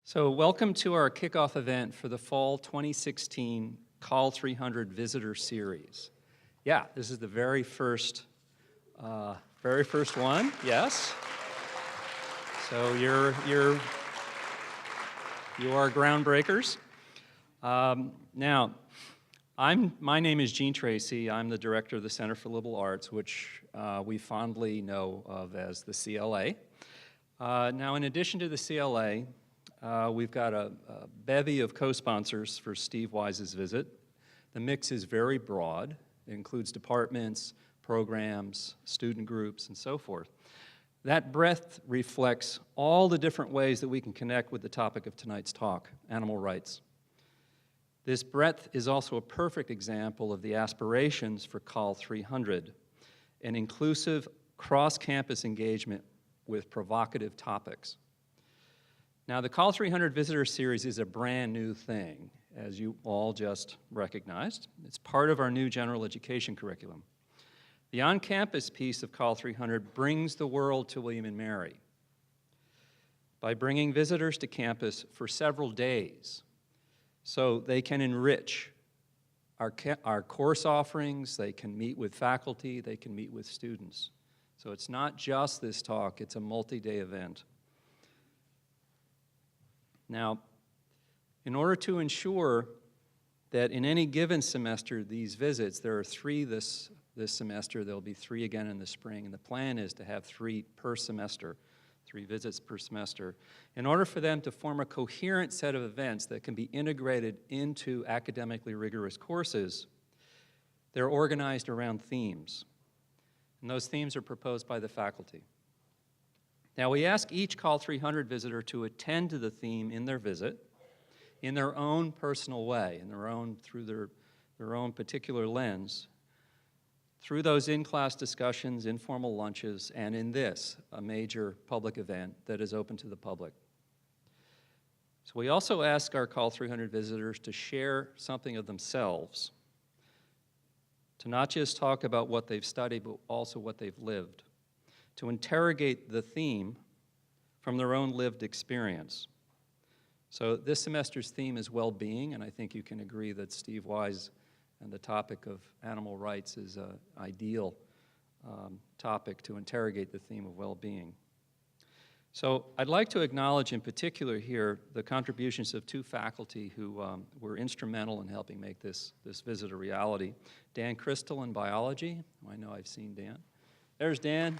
So welcome to our kickoff event for the fall 2016 Call 300 Visitor Series. Yeah, this is the very first one, yes. So you are groundbreakers. Now, my name is Eugene Tracy. I'm the director of the Center for Liberal Arts, which we fondly know of as the CLA. Now, in addition to the CLA, we've got a bevy of co-sponsors for Steve Wise's visit. The mix is very broad. It includes departments, programs, student groups, and so forth. That breadth reflects all the different ways that we can connect with the topic of tonight's talk, animal rights. This breadth is also a perfect example of the aspirations for Call 300, an inclusive cross-campus engagement with provocative topics. Now, the Call 300 Visitor Series is a brand new thing, as you all just recognized. It's part of our new general education curriculum. The on-campus piece of Call 300 brings the world to William and Mary by bringing visitors to campus for several days so they can enrich our course offerings, they can meet with faculty, they can meet with students. So it's not just this talk, it's a multi-day event. Now, in order to ensure that in any given semester, these visits, there are 3 this semester, there'll be 3 again in the spring, and the plan is to have 3 per semester, 3 visits per semester. In order for them to form a coherent set of events that can be integrated into academically rigorous courses, they're organized around themes. And those themes are proposed by the faculty. Now, we ask each Call 300 visitor to attend to the theme in their visit in their own personal way, through their own particular lens, through those in-class discussions, informal lunches, and in this, a major public event that is open to the public. So we also ask our Call 300 visitors to share something of themselves, to not just talk about what they've studied, but also what they've lived, to interrogate the theme from their own lived experience. So this semester's theme is well-being, and I think you can agree that Steve Wise and the topic of animal rights is an ideal topic to interrogate the theme of well-being. So I'd like to acknowledge in particular here the contributions of 2 faculty who were instrumental in helping make this visit a reality. Dan Crystal in biology. I know I've seen Dan. There's Dan.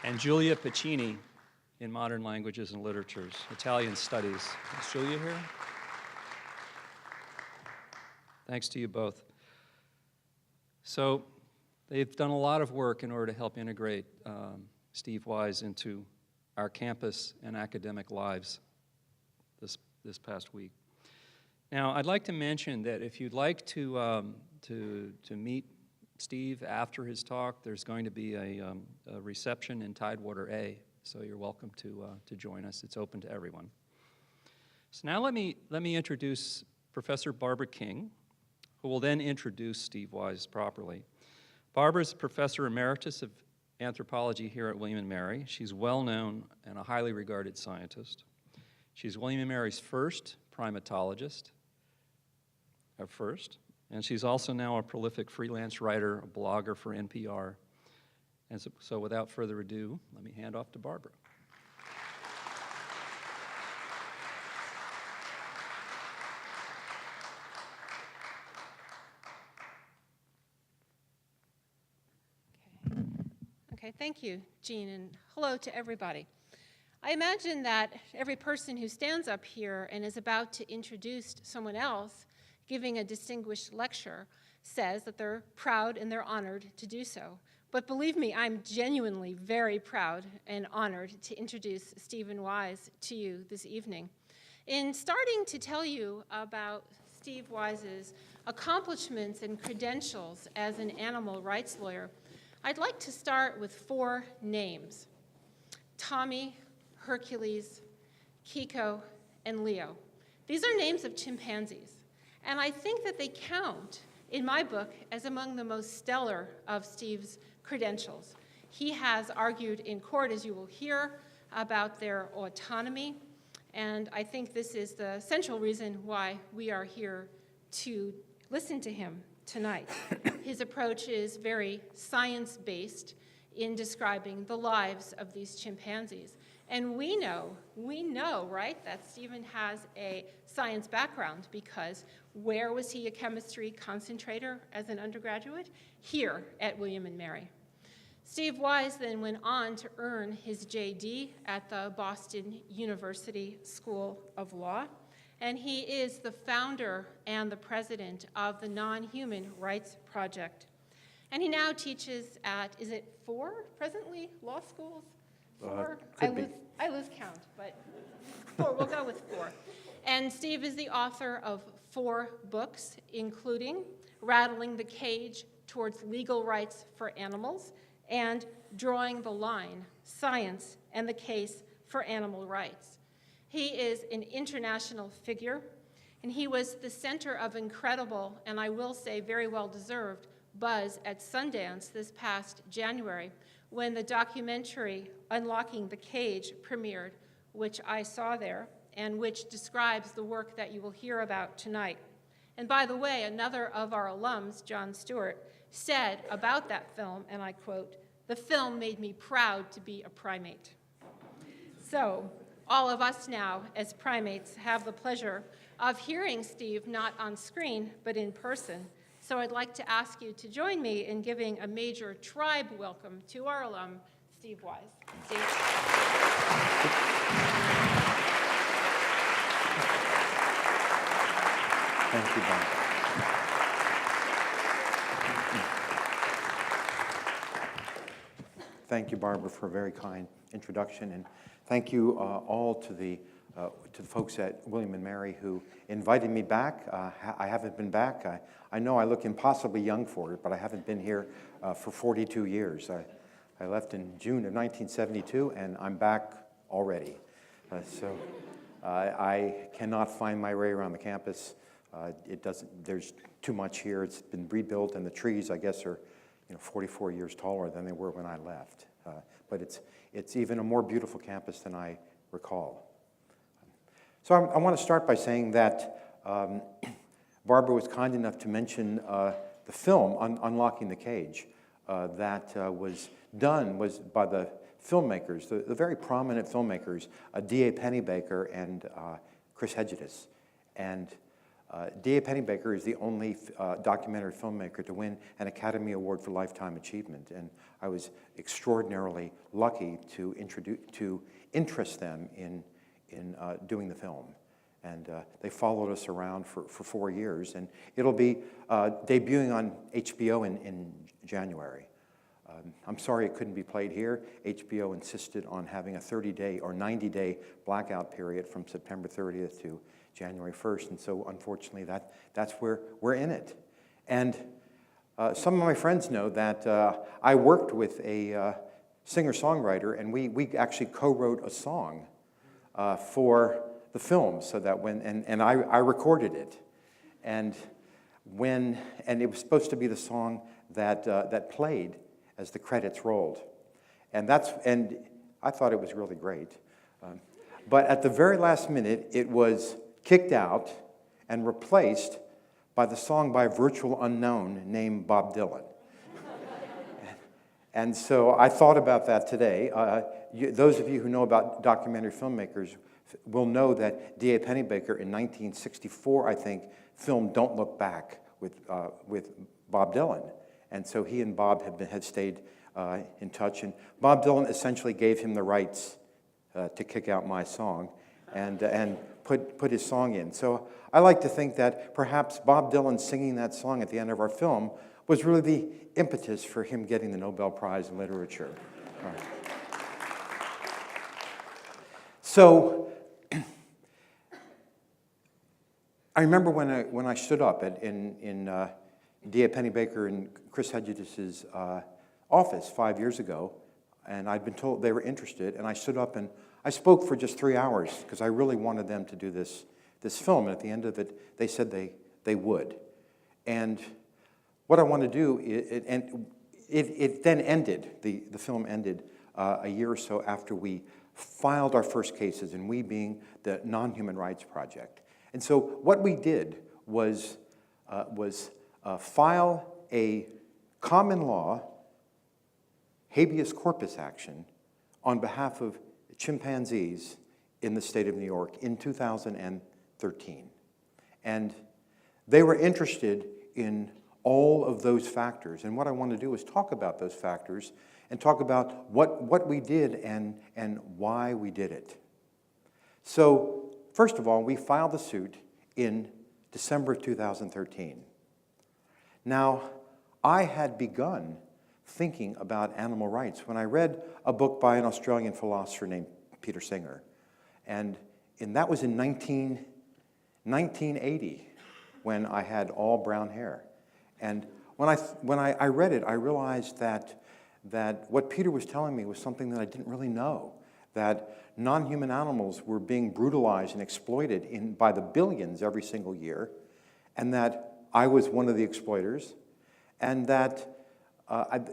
And Julia Piccini in modern languages and literatures, Italian studies. Is Julia here? Thanks to you both. So they've done a lot of work in order to help integrate Steve Wise into our campus and academic lives this past week. Now, I'd like to mention that if you'd like to meet Steve after his talk, there's going to be a reception in Tidewater A, so you're welcome to join us. It's open to everyone. So now let me introduce Professor Barbara King, who will then introduce Steve Wise properly. Barbara is Professor Emeritus of Anthropology here at William & Mary. She's well-known and a highly regarded scientist. She's William & Mary's first primatologist, and she's also now a prolific freelance writer, a blogger for NPR. And so without further ado, let me hand off to Barbara. Okay, thank you, Gene, and hello to everybody. I imagine that every person who stands up here and is about to introduce someone else giving a distinguished lecture says that they're proud and they're honored to do so. But believe me, I'm genuinely very proud and honored to introduce Stephen Wise to you this evening. In starting to tell you about Steve Wise's accomplishments and credentials as an animal rights lawyer, I'd like to start with 4 names: Tommy, Hercules, Kiko, and Leo. These are names of chimpanzees, and I think that they count in my book as among the most stellar of Steve's credentials. He has argued in court, as you will hear, about their autonomy. And I think this is the central reason why we are here to listen to him tonight. His approach is very science-based in describing the lives of these chimpanzees. And we know, right, that Stephen has a science background, because where was he a chemistry concentrator as an undergraduate? Here at William and Mary. Steve Wise then went on to earn his JD at the Boston University School of Law, and he is the founder and the president of the Nonhuman Rights Project. And he now teaches at, is it 4 presently law schools? 4? I lose count, but 4, we'll go with 4. And Steve is the author of 4 books, including Rattling the Cage Towards Legal Rights for Animals and Drawing the Line, Science and the Case for Animal Rights. He is an international figure, and he was the center of incredible, and I will say very well-deserved, buzz at Sundance this past January when the documentary Unlocking the Cage premiered, which I saw there, and which describes the work that you will hear about tonight. And by the way, another of our alums, John Stewart, said about that film, and I quote, "The film made me proud to be a primate." So, all of us now, as primates, have the pleasure of hearing Steve not on screen, but in person. So I'd like to ask you to join me in giving a major tribe welcome to our alum, Steve Wise. Steve. Thank you, Bob. Thank you, Barbara, for a very kind introduction, and thank you all to the folks at William and Mary who invited me back. I haven't been back. I know I look impossibly young for it, but I haven't been here for 42 years. I left in June of 1972, and I'm back already. So I cannot find my way around the campus. There's too much here. It's been rebuilt, and the trees, I guess, are 44 years taller than they were when I left. But it's even a more beautiful campus than I recall. So I want to start by saying that Barbara was kind enough to mention the film, Unlocking the Cage, that was by the filmmakers, the very prominent filmmakers, D.A. Pennebaker and Chris Hedges. And D.A. Pennebaker is the only documentary filmmaker to win an Academy Award for Lifetime Achievement, and I was extraordinarily lucky to interest them in doing the film. And they followed us around for 4 years, and it'll be debuting on HBO in January. I'm sorry it couldn't be played here. HBO insisted on having a 30-day or 90-day blackout period from September 30th to January 1st, and so unfortunately that's where we're in it. And some of my friends know that I worked with a singer-songwriter, and we actually co-wrote a song for the film, so that and I recorded it, and it was supposed to be the song that played as the credits rolled, and I thought it was really great, but at the very last minute it was kicked out and replaced by the song by a virtual unknown named Bob Dylan. And so I thought about that today. Those of you who know about documentary filmmakers will know that D.A. Pennebaker in 1964, I think, filmed Don't Look Back with Bob Dylan. And so he and Bob had stayed in touch. And Bob Dylan essentially gave him the rights to kick out my song and put his song in. So I like to think that perhaps Bob Dylan singing that song at the end of our film was really the impetus for him getting the Nobel Prize in Literature. All right. So I remember when I stood up in D.A. Pennebaker and Chris Hedges' office 5 years ago, and I'd been told they were interested, and I stood up and I spoke for just 3 hours because I really wanted them to do this film, and at the end of it, they said they would. And what I want to do, it then ended, the film ended a year or so after we filed our first cases, and we being the Non-Human Rights Project. And so what we did was file a common law habeas corpus action on behalf of chimpanzees in the state of New York in 2013. And they were interested in all of those factors. And what I want to do is talk about those factors and talk about what we did and why we did it. So, first of all, we filed the suit in December of 2013. Now, I had begun thinking about animal rights when I read a book by an Australian philosopher named Peter Singer. And that was in 1980 when I had all brown hair. And when I read it, I realized that what Peter was telling me was something that I didn't really know, that non-human animals were being brutalized and exploited by the billions every single year, and that I was one of the exploiters, and that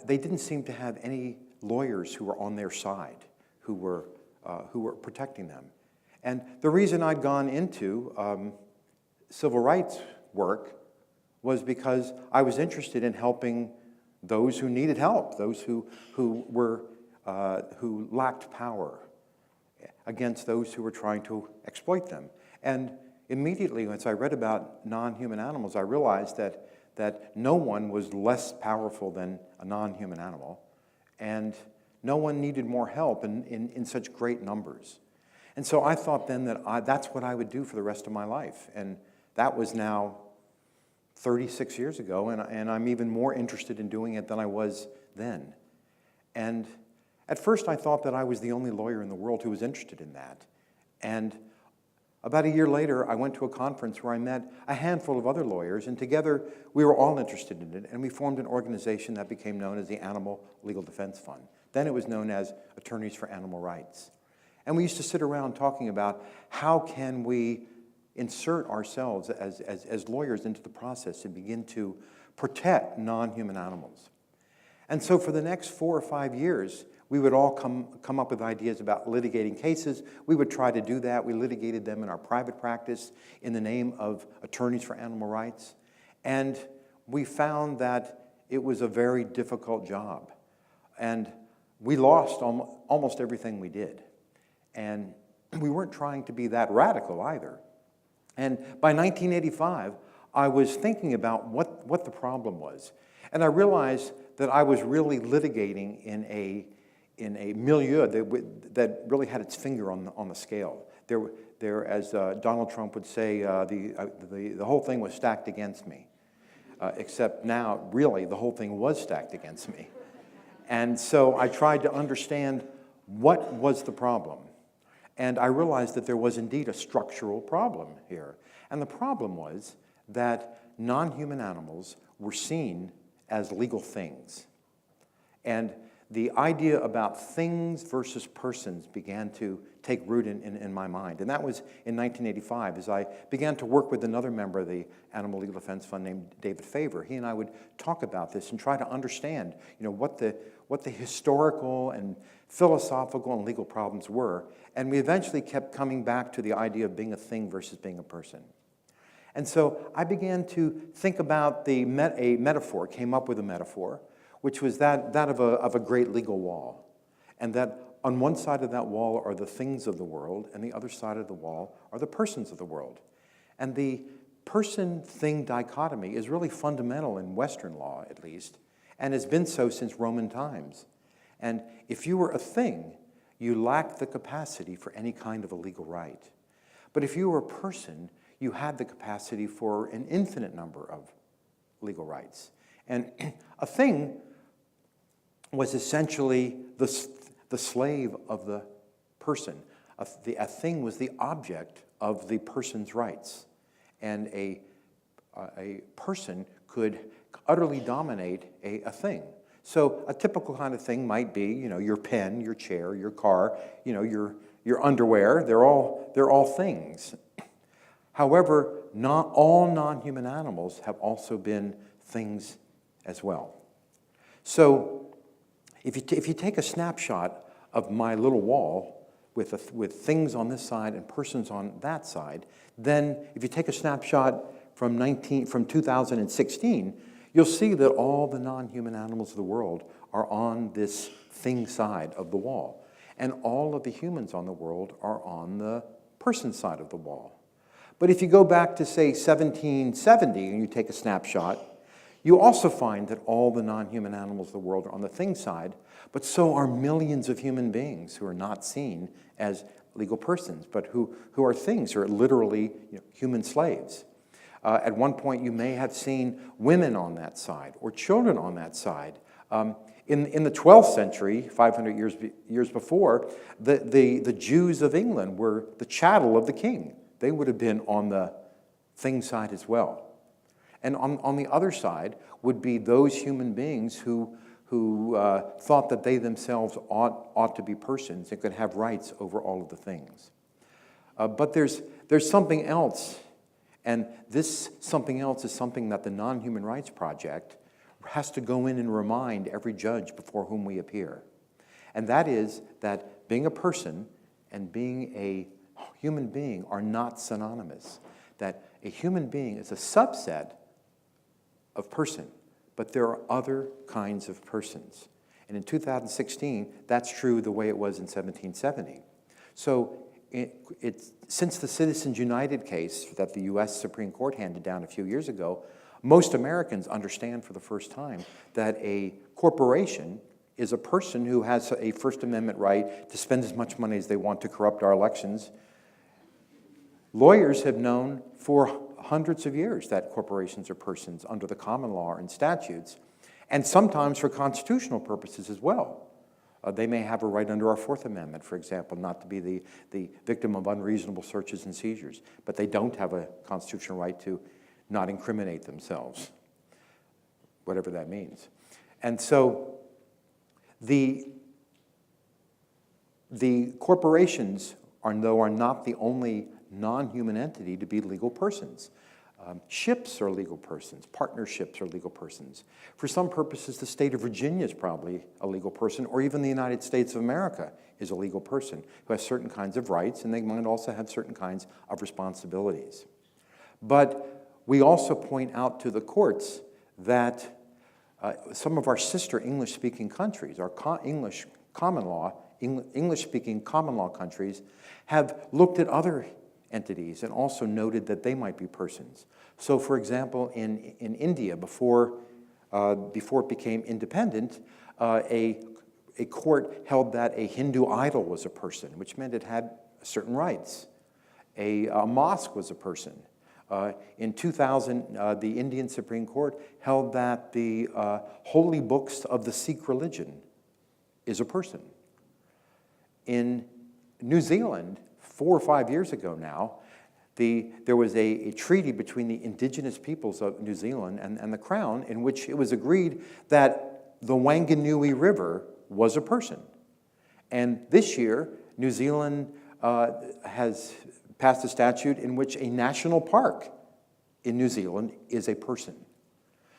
they didn't seem to have any lawyers who were on their side, who were protecting them. And the reason I'd gone into civil rights work was because I was interested in helping those who needed help, those who lacked power against those who were trying to exploit them. And immediately, as I read about non-human animals, I realized that no one was less powerful than a non-human animal, and no one needed more help in such great numbers. And so I thought then that that's what I would do for the rest of my life. And that was now 36 years ago, and I'm even more interested in doing it than I was then. And at first I thought that I was the only lawyer in the world who was interested in that. And about a year later, I went to a conference where I met a handful of other lawyers, and together we were all interested in it, and we formed an organization that became known as the Animal Legal Defense Fund. Then it was known as Attorneys for Animal Rights. And we used to sit around talking about how can we insert ourselves as lawyers into the process and begin to protect non-human animals. And so for the next 4 or 5 years, we would all come up with ideas about litigating cases. We would try to do that. We litigated them in our private practice in the name of Attorneys for Animal Rights. And we found that it was a very difficult job. And we lost almost everything we did. And we weren't trying to be that radical either. And by 1985, I was thinking about what the problem was. And I realized that I was really litigating in a milieu that really had its finger on the scale. There, as Donald Trump would say, the whole thing was stacked against me. Except now, really, the whole thing was stacked against me. And so I tried to understand what was the problem. And I realized that there was indeed a structural problem here. And the problem was that non-human animals were seen as legal things. And the idea about things versus persons began to take root in my mind. And that was in 1985 as I began to work with another member of the Animal Legal Defense Fund named David Favor. He and I would talk about this and try to understand what the historical and philosophical and legal problems were. And we eventually kept coming back to the idea of being a thing versus being a person. And so I began to think about a metaphor, came up with a metaphor, which was that of a great legal wall. And that on one side of that wall are the things of the world, and the other side of the wall are the persons of the world. And the person-thing dichotomy is really fundamental in Western law, at least, and has been so since Roman times. And if you were a thing, you lacked the capacity for any kind of a legal right. But if you were a person, you had the capacity for an infinite number of legal rights. And a thing was essentially the slave of the person. A thing was the object of the person's rights. And a person could utterly dominate a thing. So a typical kind of thing might be, your pen, your chair, your car, your underwear. They're all things. However, not all non-human animals have also been things as well. So if you take a snapshot of my little wall with things on this side and persons on that side, then if you take a snapshot from 2016, you'll see that all the non-human animals of the world are on this thing side of the wall. And all of the humans on the world are on the person side of the wall. But if you go back to, say, 1770 and you take a snapshot, you also find that all the non-human animals of the world are on the thing side, but so are millions of human beings who are not seen as legal persons, but who are things, who are literally human slaves. At one point, you may have seen women on that side or children on that side. In the 12th century, 500 years before, the Jews of England were the chattel of the king. They would have been on the thing side as well. And on the other side would be those human beings who thought that they themselves ought to be persons and could have rights over all of the things. But there's something else, and this something else is something that the Non-Human Rights Project has to go in and remind every judge before whom we appear. And that is that being a person and being a human being are not synonymous. That a human being is a subset of person, but there are other kinds of persons. And in 2016, that's true the way it was in 1770. So since the Citizens United case that the U.S. Supreme Court handed down a few years ago, most Americans understand for the first time that a corporation is a person who has a First Amendment right to spend as much money as they want to corrupt our elections. Lawyers have known for hundreds of years that corporations are persons under the common law and statutes, and sometimes for constitutional purposes as well. They may have a right under our Fourth Amendment, for example, not to be the victim of unreasonable searches and seizures, but they don't have a constitutional right to not incriminate themselves, whatever that means. And so the corporations are not the only non-human entity to be legal persons. Ships are legal persons. Partnerships are legal persons. For some purposes, the state of Virginia is probably a legal person, or even the United States of America is a legal person who has certain kinds of rights, and they might also have certain kinds of responsibilities. But we also point out to the courts that some of our sister English-speaking countries, our English-speaking common law countries, have looked at other entities and also noted that they might be persons. So, for example, in India, before it became independent, a court held that a Hindu idol was a person, which meant it had certain rights. A mosque was a person. In 2000, the Indian Supreme Court held that the holy books of the Sikh religion is a person. In New Zealand, 4 or 5 years ago now, there was a treaty between the indigenous peoples of New Zealand and the Crown in which it was agreed that the Wanganui River was a person. And this year, New Zealand has passed a statute in which a national park in New Zealand is a person.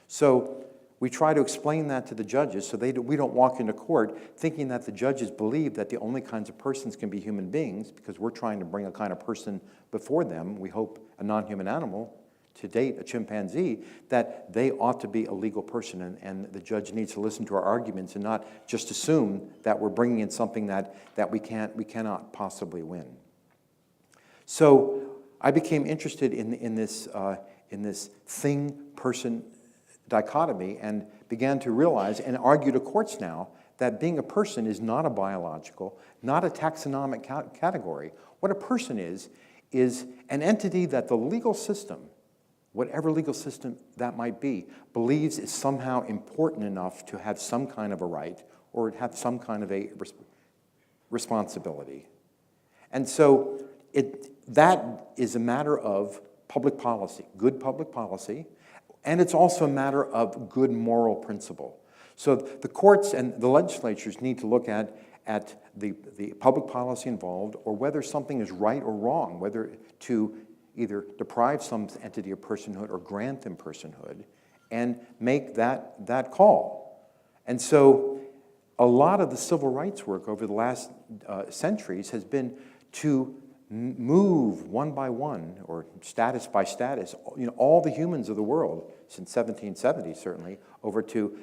So we try to explain that to the judges so we don't walk into court thinking that the judges believe that the only kinds of persons can be human beings, because we're trying to bring a kind of person before them, we hope a non-human animal, to date a chimpanzee, that they ought to be a legal person, and the judge needs to listen to our arguments and not just assume that we're bringing in something that we cannot possibly win. So I became interested in this thing-person dichotomy and began to realize and argue to courts now that being a person is not a biological, not a taxonomic category. What a person is an entity that the legal system, whatever legal system that might be, believes is somehow important enough to have some kind of a right or have some kind of a responsibility. And so that is a matter of public policy, good public policy, and it's also a matter of good moral principle. So the courts and the legislatures need to look at the public policy involved, or whether something is right or wrong, whether to either deprive some entity of personhood or grant them personhood, and make that call. And so a lot of the civil rights work over the last centuries has been to move one by one, or status by status, all the humans of the world since 1770 certainly, over to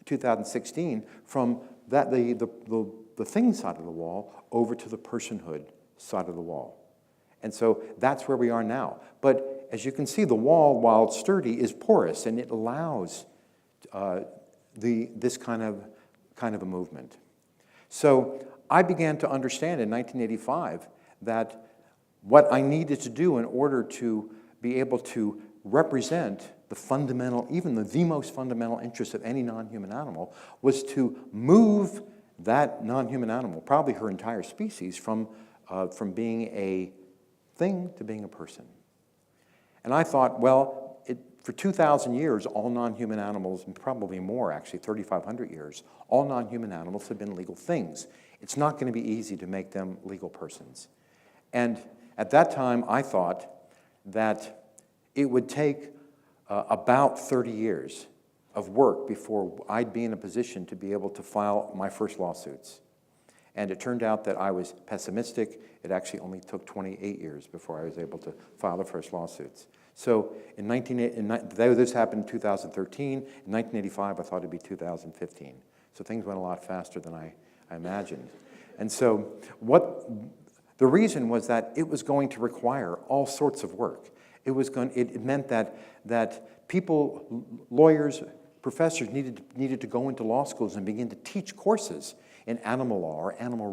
2016, from the thing side of the wall over to the personhood side of the wall. And so that's where we are now. But as you can see, the wall, while sturdy, is porous, and it allows this kind of a movement. So I began to understand in 1985 that what I needed to do in order to be able to represent the fundamental, even the most fundamental interest of any non-human animal, was to move that non-human animal, probably her entire species, from being a thing to being a person. And I thought, well, for 2,000 years, all non-human animals, and probably more actually, 3,500 years, all non-human animals have been legal things. It's not going to be easy to make them legal persons. And at that time, I thought that it would take about 30 years of work before I'd be in a position to be able to file my first lawsuits. And it turned out that I was pessimistic. It actually only took 28 years before I was able to file the first lawsuits. So this happened in 2013. In 1985, I thought it'd be 2015. So things went a lot faster than I imagined. And so the reason was that it was going to require all sorts of work. It meant that people, lawyers, professors needed to go into law schools and begin to teach courses in animal law or animal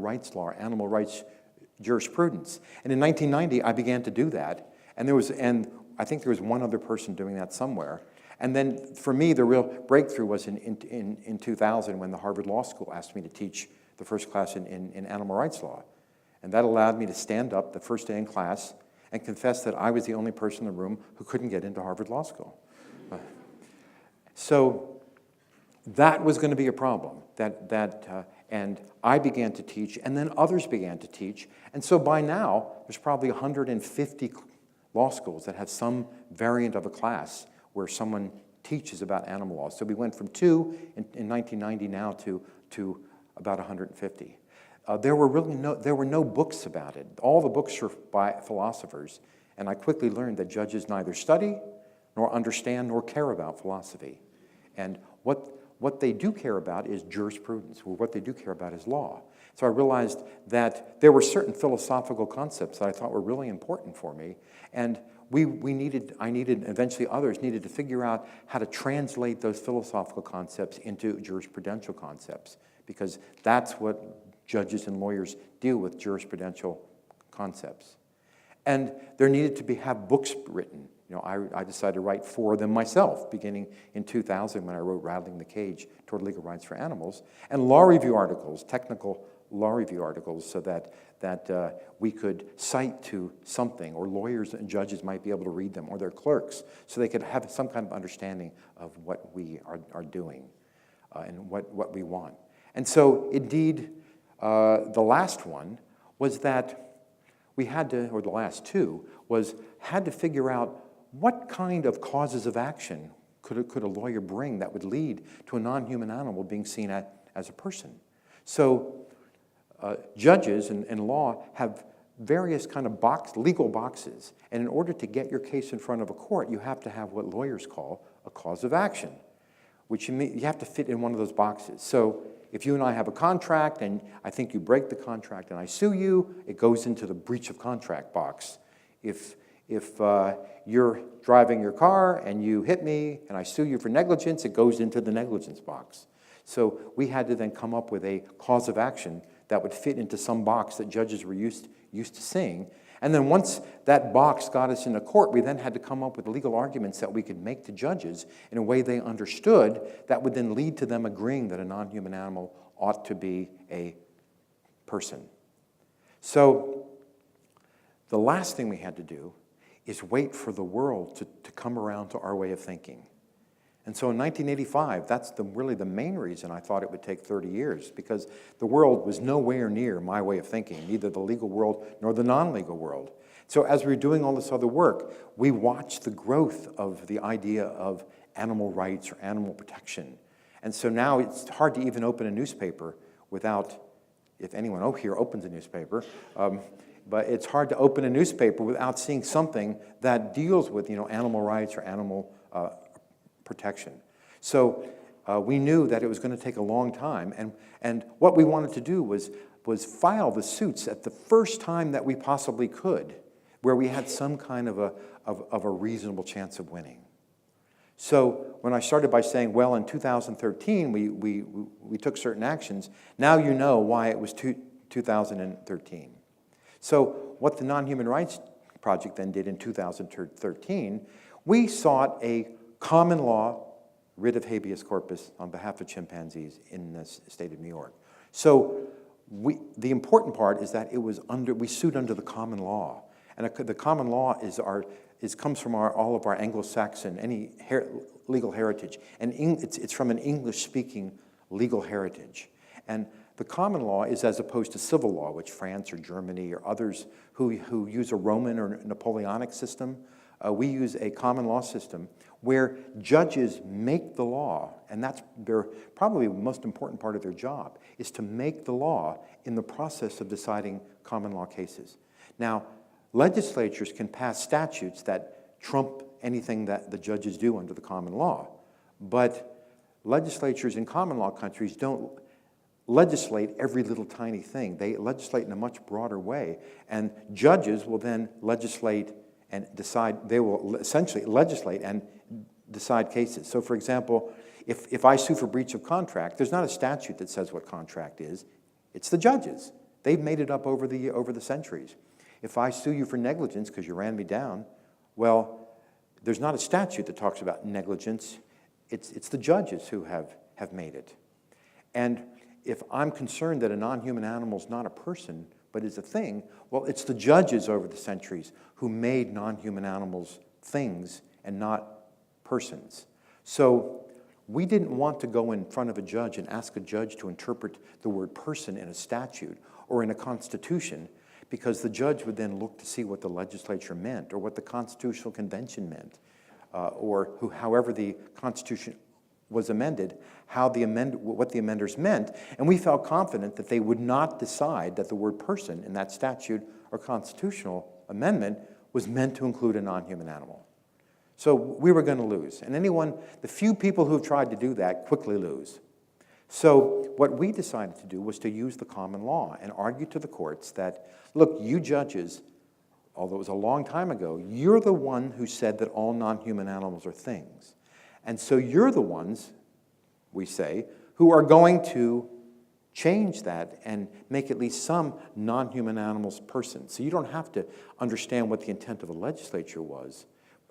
animal rights jurisprudence. And in 1990, I began to do that. And I think there was one other person doing that somewhere. And then for me, the real breakthrough was in 2000 when the Harvard Law School asked me to teach the first class in animal rights law. And that allowed me to stand up the first day in class and confess that I was the only person in the room who couldn't get into Harvard Law School. So that was going to be a problem. And I began to teach, and then others began to teach. And so by now, there's probably 150 law schools that have some variant of a class where someone teaches about animal law. So we went from 2 in 1990 now to about 150. There were no books about it. All the books were by philosophers, and I quickly learned that judges neither study nor understand nor care about philosophy. And what they do care about is jurisprudence, or what they do care about is law. So I realized that there were certain philosophical concepts that I thought were really important for me, and I needed, eventually others needed to figure out how to translate those philosophical concepts into jurisprudential concepts, because that's what judges and lawyers deal with, jurisprudential concepts. And there needed to have books written. I decided to write 4 of them myself, beginning in 2000 when I wrote Rattling the Cage Toward Legal Rights for Animals, and law review articles, technical law review articles, so that we could cite to something, or lawyers and judges might be able to read them, or their clerks, so they could have some kind of understanding of what we are doing and what we want. And so, indeed, the last one was that we had to, or the last 2, had to figure out what kind of causes of action could a lawyer bring that would lead to a non-human animal being seen as a person. So judges in law have various kind of legal boxes, and in order to get your case in front of a court, you have to have what lawyers call a cause of action, which you have to fit in one of those boxes. So if you and I have a contract, and I think you break the contract and I sue you, it goes into the breach of contract box. If you're driving your car and you hit me and I sue you for negligence, it goes into the negligence box. So we had to then come up with a cause of action that would fit into some box that judges were used to seeing. And then once that box got us into court, we then had to come up with legal arguments that we could make to judges in a way they understood that would then lead to them agreeing that a non-human animal ought to be a person. So the last thing we had to do is wait for the world to come around to our way of thinking. And so in 1985, that's really the main reason I thought it would take 30 years, because the world was nowhere near my way of thinking, neither the legal world nor the non-legal world. So as we were doing all this other work, we watched the growth of the idea of animal rights or animal protection. And so now it's hard to even open a newspaper without, if anyone here opens a newspaper, but it's hard to open a newspaper without seeing something that deals with, animal rights or animal protection. So we knew that it was going to take a long time, and what we wanted to do was file the suits at the first time that we possibly could, where we had some kind of a reasonable chance of winning. So when I started by saying, well, in 2013, we took certain actions, now you know why it was 2013. So what the Non-Human Rights Project then did in 2013, we sought a common law writ of habeas corpus on behalf of chimpanzees in the state of New York. So the important part is that we sued under the common law. And the common law comes from all of our Anglo-Saxon, legal heritage. And it's from an English-speaking legal heritage. And the common law is as opposed to civil law, which France or Germany or others who use a Roman or Napoleonic system. We use a common law system where judges make the law, and that's probably the most important part of their job, is to make the law in the process of deciding common law cases. Now, legislatures can pass statutes that trump anything that the judges do under the common law, but legislatures in common law countries don't legislate every little tiny thing. They legislate in a much broader way, and judges will then legislate and decide. They will essentially legislate and decide cases. So, for example, if I sue for breach of contract, there's not a statute that says what contract is. It's the judges. They've made it up over the centuries. If I sue you for negligence because you ran me down, well, there's not a statute that talks about negligence. It's the judges who have made it. And if I'm concerned that a non-human animal is not a person, but is a thing, well, it's the judges over the centuries who made non-human animals things and not persons. So we didn't want to go in front of a judge and ask a judge to interpret the word person in a statute or in a constitution, because the judge would then look to see what the legislature meant or what the Constitutional Convention meant, or however the Constitution was amended, what the amenders meant, and we felt confident that they would not decide that the word person in that statute or constitutional amendment was meant to include a non-human animal. So we were going to lose, and the few people who have tried to do that quickly lose. So what we decided to do was to use the common law and argue to the courts that, look, you judges, although it was a long time ago, you're the one who said that all non-human animals are things. And so you're the ones, we say, who are going to change that and make at least some non-human animals persons. So you don't have to understand what the intent of a legislature was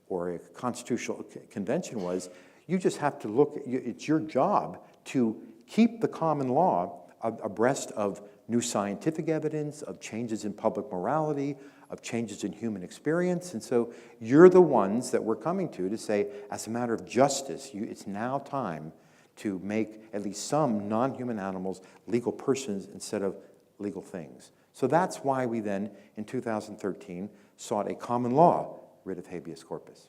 or a constitutional convention was. You just have to look, it's your job to keep the common law abreast of new scientific evidence, of changes in public morality, of changes in human experience. And so you're the ones that we're coming to say, as a matter of justice, it's now time to make at least some non-human animals legal persons instead of legal things. So that's why we then, in 2013, sought a common law writ of habeas corpus.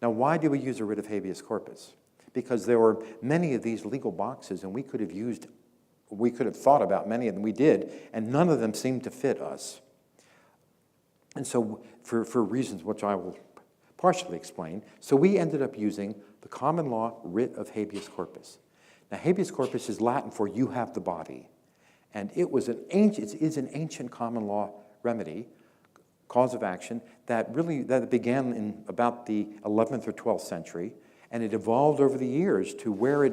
Now, why do we use a writ of habeas corpus? Because there were many of these legal boxes, and we could have thought about many of them, we did, and none of them seemed to fit us. And so, for reasons which I will partially explain, so we ended up using the common law writ of habeas corpus. Now, habeas corpus is Latin for "you have the body," and it is an ancient common law remedy, cause of action that began in about the 11th or 12th century, and it evolved over the years to where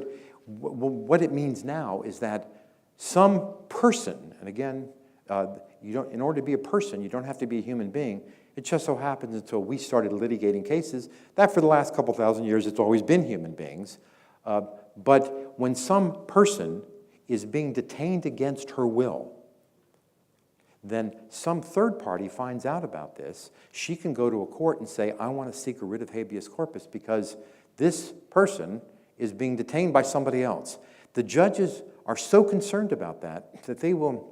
what it means now is that some person, and again, in order to be a person, you don't have to be a human being. It just so happens until we started litigating cases that for the last couple thousand years, it's always been human beings. But when some person is being detained against her will, then some third party finds out about this. She can go to a court and say, I want to seek a writ of habeas corpus because this person is being detained by somebody else. The judges are so concerned about that they will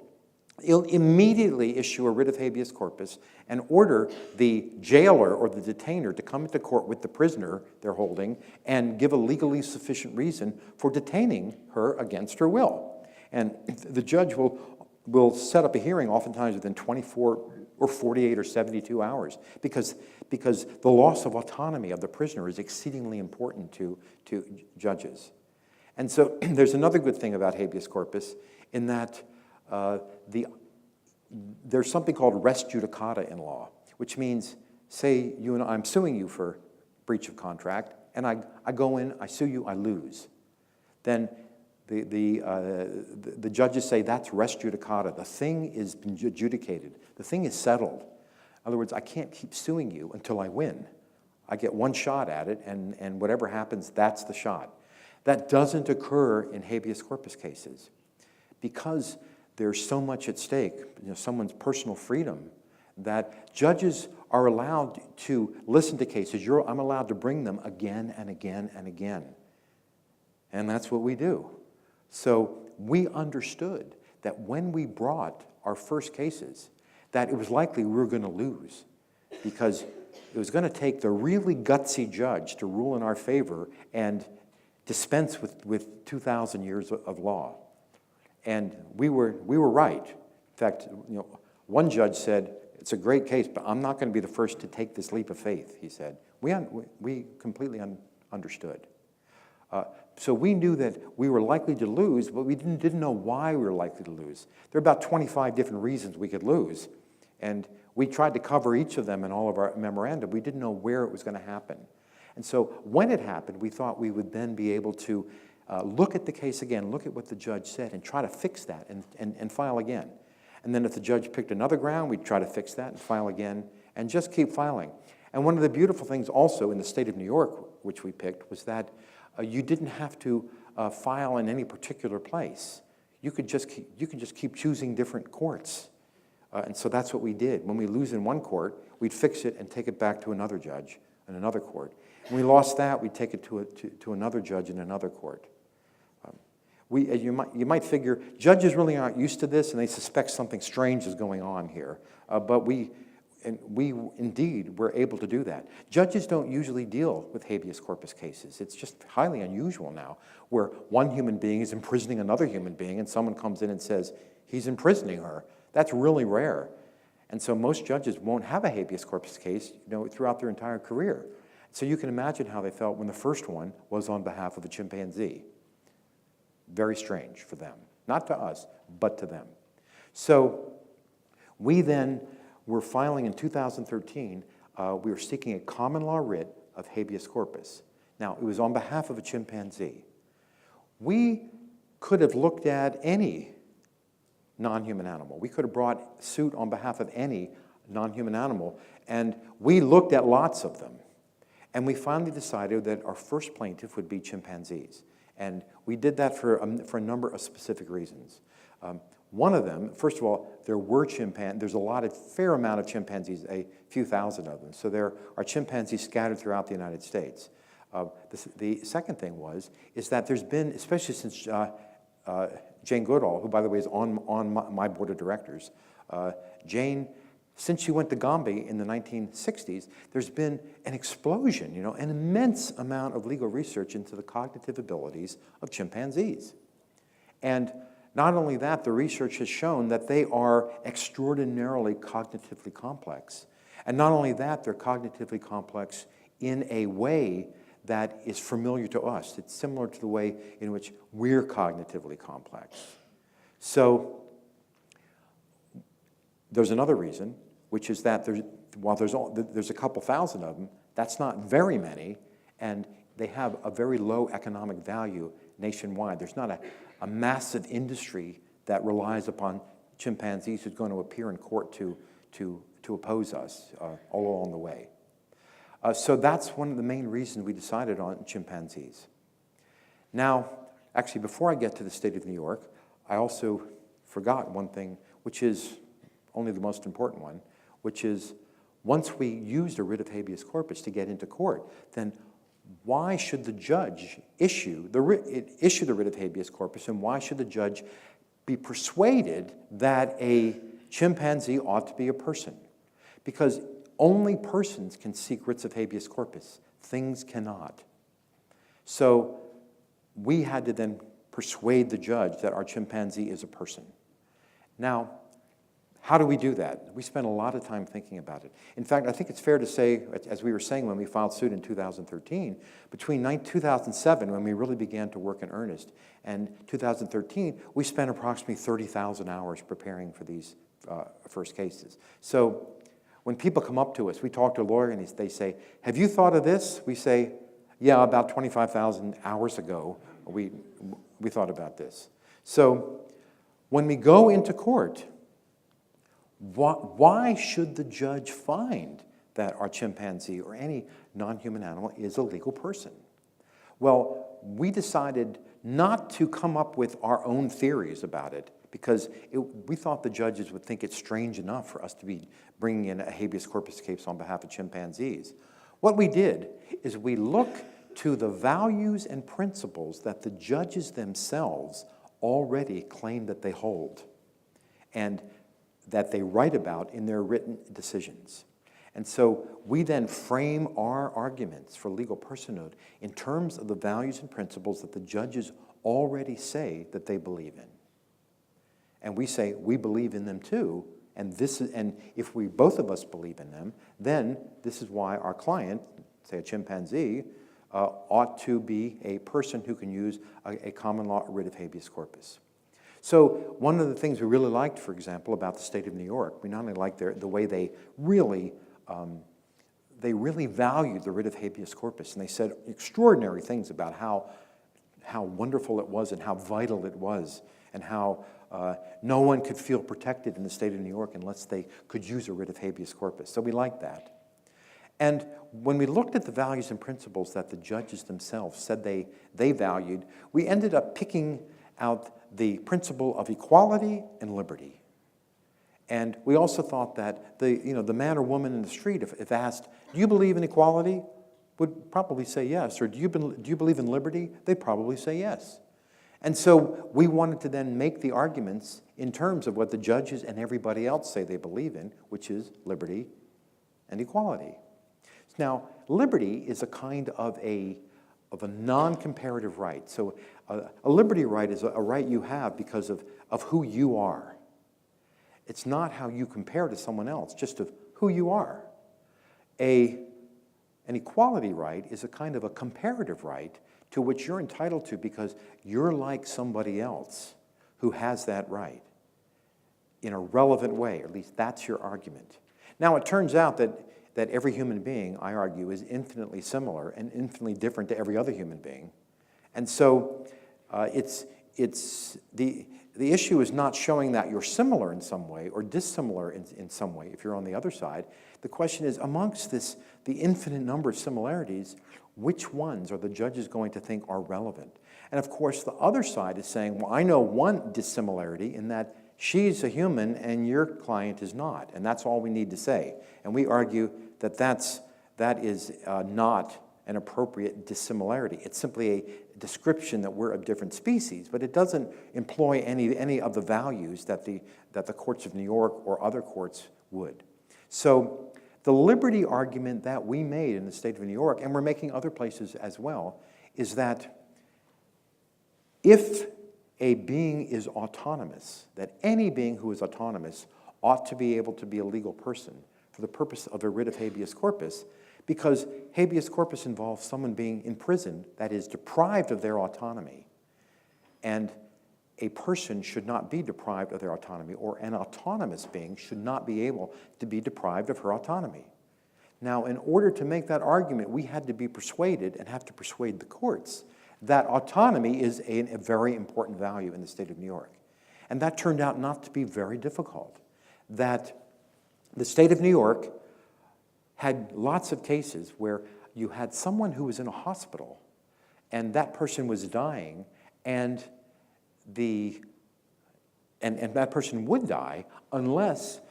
immediately issue a writ of habeas corpus and order the jailer or the detainer to come into court with the prisoner they're holding and give a legally sufficient reason for detaining her against her will. And the judge will set up a hearing oftentimes within 24 or 48 or 72 hours because the loss of autonomy of the prisoner is exceedingly important to judges. And so there's another good thing about habeas corpus in that there's something called Resjudicata in law, which means, say I'm suing you for breach of contract, and I go in, I sue you, I lose. Then the judges say that's res judicata. The thing is been adjudicated. The thing is settled. In other words, I can't keep suing you until I win. I get one shot at it, and whatever happens, that's the shot. That doesn't occur in habeas corpus cases because there's so much at stake, someone's personal freedom, that judges are allowed to listen to cases. I'm allowed to bring them again and again and again. And that's what we do. So we understood that when we brought our first cases, that it was likely we were going to lose because it was going to take the really gutsy judge to rule in our favor and dispense with 2,000 years of law. And we were right. In fact, one judge said, "It's a great case, but I'm not going to be the first to take this leap of faith," he said. We completely understood. So we knew that we were likely to lose, but we didn't know why we were likely to lose. There are about 25 different reasons we could lose, and we tried to cover each of them in all of our memoranda. We didn't know where it was going to happen. And so when it happened, we thought we would then be able to look at the case again, look at what the judge said, and try to fix that and file again. And then if the judge picked another ground, we'd try to fix that and file again, and just keep filing. And one of the beautiful things also in the state of New York, which we picked, was that you didn't have to file in any particular place. You could just keep choosing different courts. And so that's what we did. When we lose in one court, we'd fix it and take it back to another judge in another court. When we lost that, we'd take it to another judge in another court. You might figure judges really aren't used to this, and they suspect something strange is going on here. But we indeed were able to do that. Judges don't usually deal with habeas corpus cases. It's just highly unusual now, where one human being is imprisoning another human being, and someone comes in and says, he's imprisoning her. That's really rare. And so most judges won't have a habeas corpus case throughout their entire career. So you can imagine how they felt when the first one was on behalf of a chimpanzee. Very strange for them. Not to us, but to them. So we then were filing in 2013, we were seeking a common law writ of habeas corpus. Now, it was on behalf of a chimpanzee. We could have looked at any non-human animal. We could have brought suit on behalf of any non-human animal, and we looked at lots of them. And we finally decided that our first plaintiff would be chimpanzees. And we did that for a number of specific reasons. One of them, first of all, there's a fair amount of chimpanzees, a few thousand of them. So there are chimpanzees scattered throughout the United States. The second thing is that there's been, especially since Jane Goodall, who by the way is on my board of directors, Jane, since she went to Gombe in the 1960s, there's been an explosion, an immense amount of legal research into the cognitive abilities of chimpanzees. And not only that, the research has shown that they are extraordinarily cognitively complex. And not only that, they're cognitively complex in a way that is familiar to us. It's similar to the way in which we're cognitively complex. So there's another reason, which is that while there's a couple thousand of them, that's not very many, and they have a very low economic value nationwide. There's not a massive industry that relies upon chimpanzees who's going to appear in court to oppose us all along the way. So that's one of the main reasons we decided on chimpanzees. Now, actually, before I get to the state of New York, I also forgot one thing, which is only the most important one, which is once we used a writ of habeas corpus to get into court, then why should the judge issue the writ of habeas corpus, and why should the judge be persuaded that a chimpanzee ought to be a person? Because only persons can seek writs of habeas corpus. Things cannot. So we had to then persuade the judge that our chimpanzee is a person. Now, how do we do that? We spent a lot of time thinking about it. In fact, I think it's fair to say, as we were saying when we filed suit in 2013, between 2007, when we really began to work in earnest, and 2013, we spent approximately 30,000 hours preparing for these first cases. So when people come up to us, we talk to a lawyer and they say, have you thought of this? We say, yeah, about 25,000 hours ago, we thought about this. So when we go into court, why should the judge find that our chimpanzee or any non-human animal is a legal person? Well, we decided not to come up with our own theories about it because we thought the judges would think it's strange enough for us to be bringing in a habeas corpus case on behalf of chimpanzees. What we did is we look to the values and principles that the judges themselves already claim that they hold and that they write about in their written decisions. And so we then frame our arguments for legal personhood in terms of the values and principles that the judges already say that they believe in. And we say we believe in them too, and if we both of us believe in them, then this is why our client, say a chimpanzee, ought to be a person who can use a common law writ of habeas corpus. So one of the things we really liked, for example, about the state of New York, we not only liked the way they really valued the writ of habeas corpus, and they said extraordinary things about how wonderful it was and how vital it was, and how no one could feel protected in the state of New York unless they could use a writ of habeas corpus. So we liked that. And when we looked at the values and principles that the judges themselves said they valued, we ended up picking out the principle of equality and liberty. And we also thought that the man or woman in the street, if asked, do you believe in equality, would probably say yes. Or do you believe in liberty? They'd probably say yes. And so we wanted to then make the arguments in terms of what the judges and everybody else say they believe in, which is liberty and equality. Now, liberty is a kind of a non-comparative right. So a liberty right is a right you have because of who you are. It's not how you compare to someone else, just of who you are. An equality right is a kind of a comparative right to which you're entitled to because you're like somebody else who has that right in a relevant way, or at least that's your argument. Now, it turns out that every human being, I argue, is infinitely similar and infinitely different to every other human being. And so the issue is not showing that you're similar in some way or dissimilar in some way if you're on the other side. The question is, amongst the infinite number of similarities, which ones are the judges going to think are relevant? And of course, the other side is saying, well, I know one dissimilarity in that she's a human and your client is not, and that's all we need to say. And we argue that that is not an appropriate dissimilarity. It's simply a description that we're of different species, but it doesn't employ any of the values that the courts of New York or other courts would. So the liberty argument that we made in the state of New York, and we're making other places as well, is that if a being is autonomous, that any being who is autonomous ought to be able to be a legal person for the purpose of a writ of habeas corpus, because habeas corpus involves someone being imprisoned, that is, deprived of their autonomy. And a person should not be deprived of their autonomy, or an autonomous being should not be able to be deprived of her autonomy. Now, in order to make that argument, we had to be persuaded and have to persuade the courts that autonomy is a very important value in the state of New York. And that turned out not to be very difficult. That the state of New York had lots of cases where you had someone who was in a hospital and that person was dying, and that person would die unless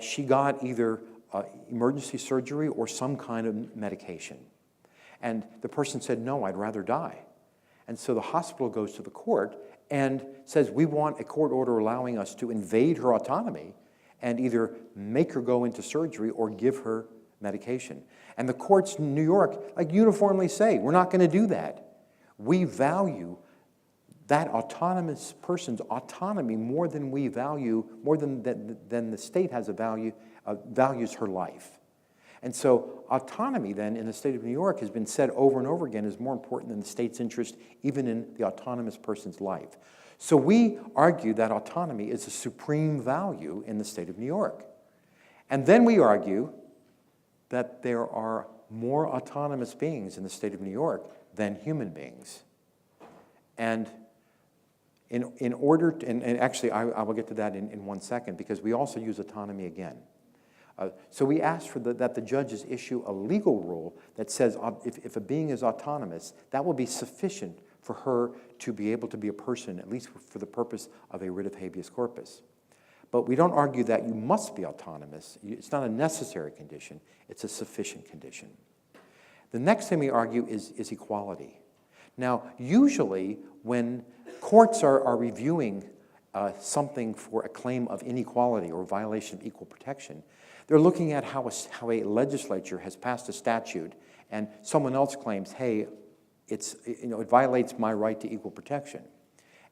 she got either emergency surgery or some kind of medication. And the person said, no, I'd rather die. And so the hospital goes to the court and says, we want a court order allowing us to invade her autonomy and either make her go into surgery or give her medication. And the courts in New York uniformly say, we're not going to do that. We value that autonomous person's autonomy more than we value, more than the state has a value, values her life. And so autonomy then in the state of New York has been said over and over again is more important than the state's interest even in the autonomous person's life. So we argue that autonomy is a supreme value in the state of New York. And then we argue that there are more autonomous beings in the state of New York than human beings. And in order to, and actually I will get to that in 1 second, because we also use autonomy again. So we asked for that the judges issue a legal rule that says if a being is autonomous, that will be sufficient for her to be able to be a person, at least for the purpose of a writ of habeas corpus. But we don't argue that you must be autonomous. It's not a necessary condition, it's a sufficient condition. The next thing we argue is equality. Now, usually when courts are reviewing something for a claim of inequality or violation of equal protection, they're looking at how a legislature has passed a statute and someone else claims, hey, it violates my right to equal protection.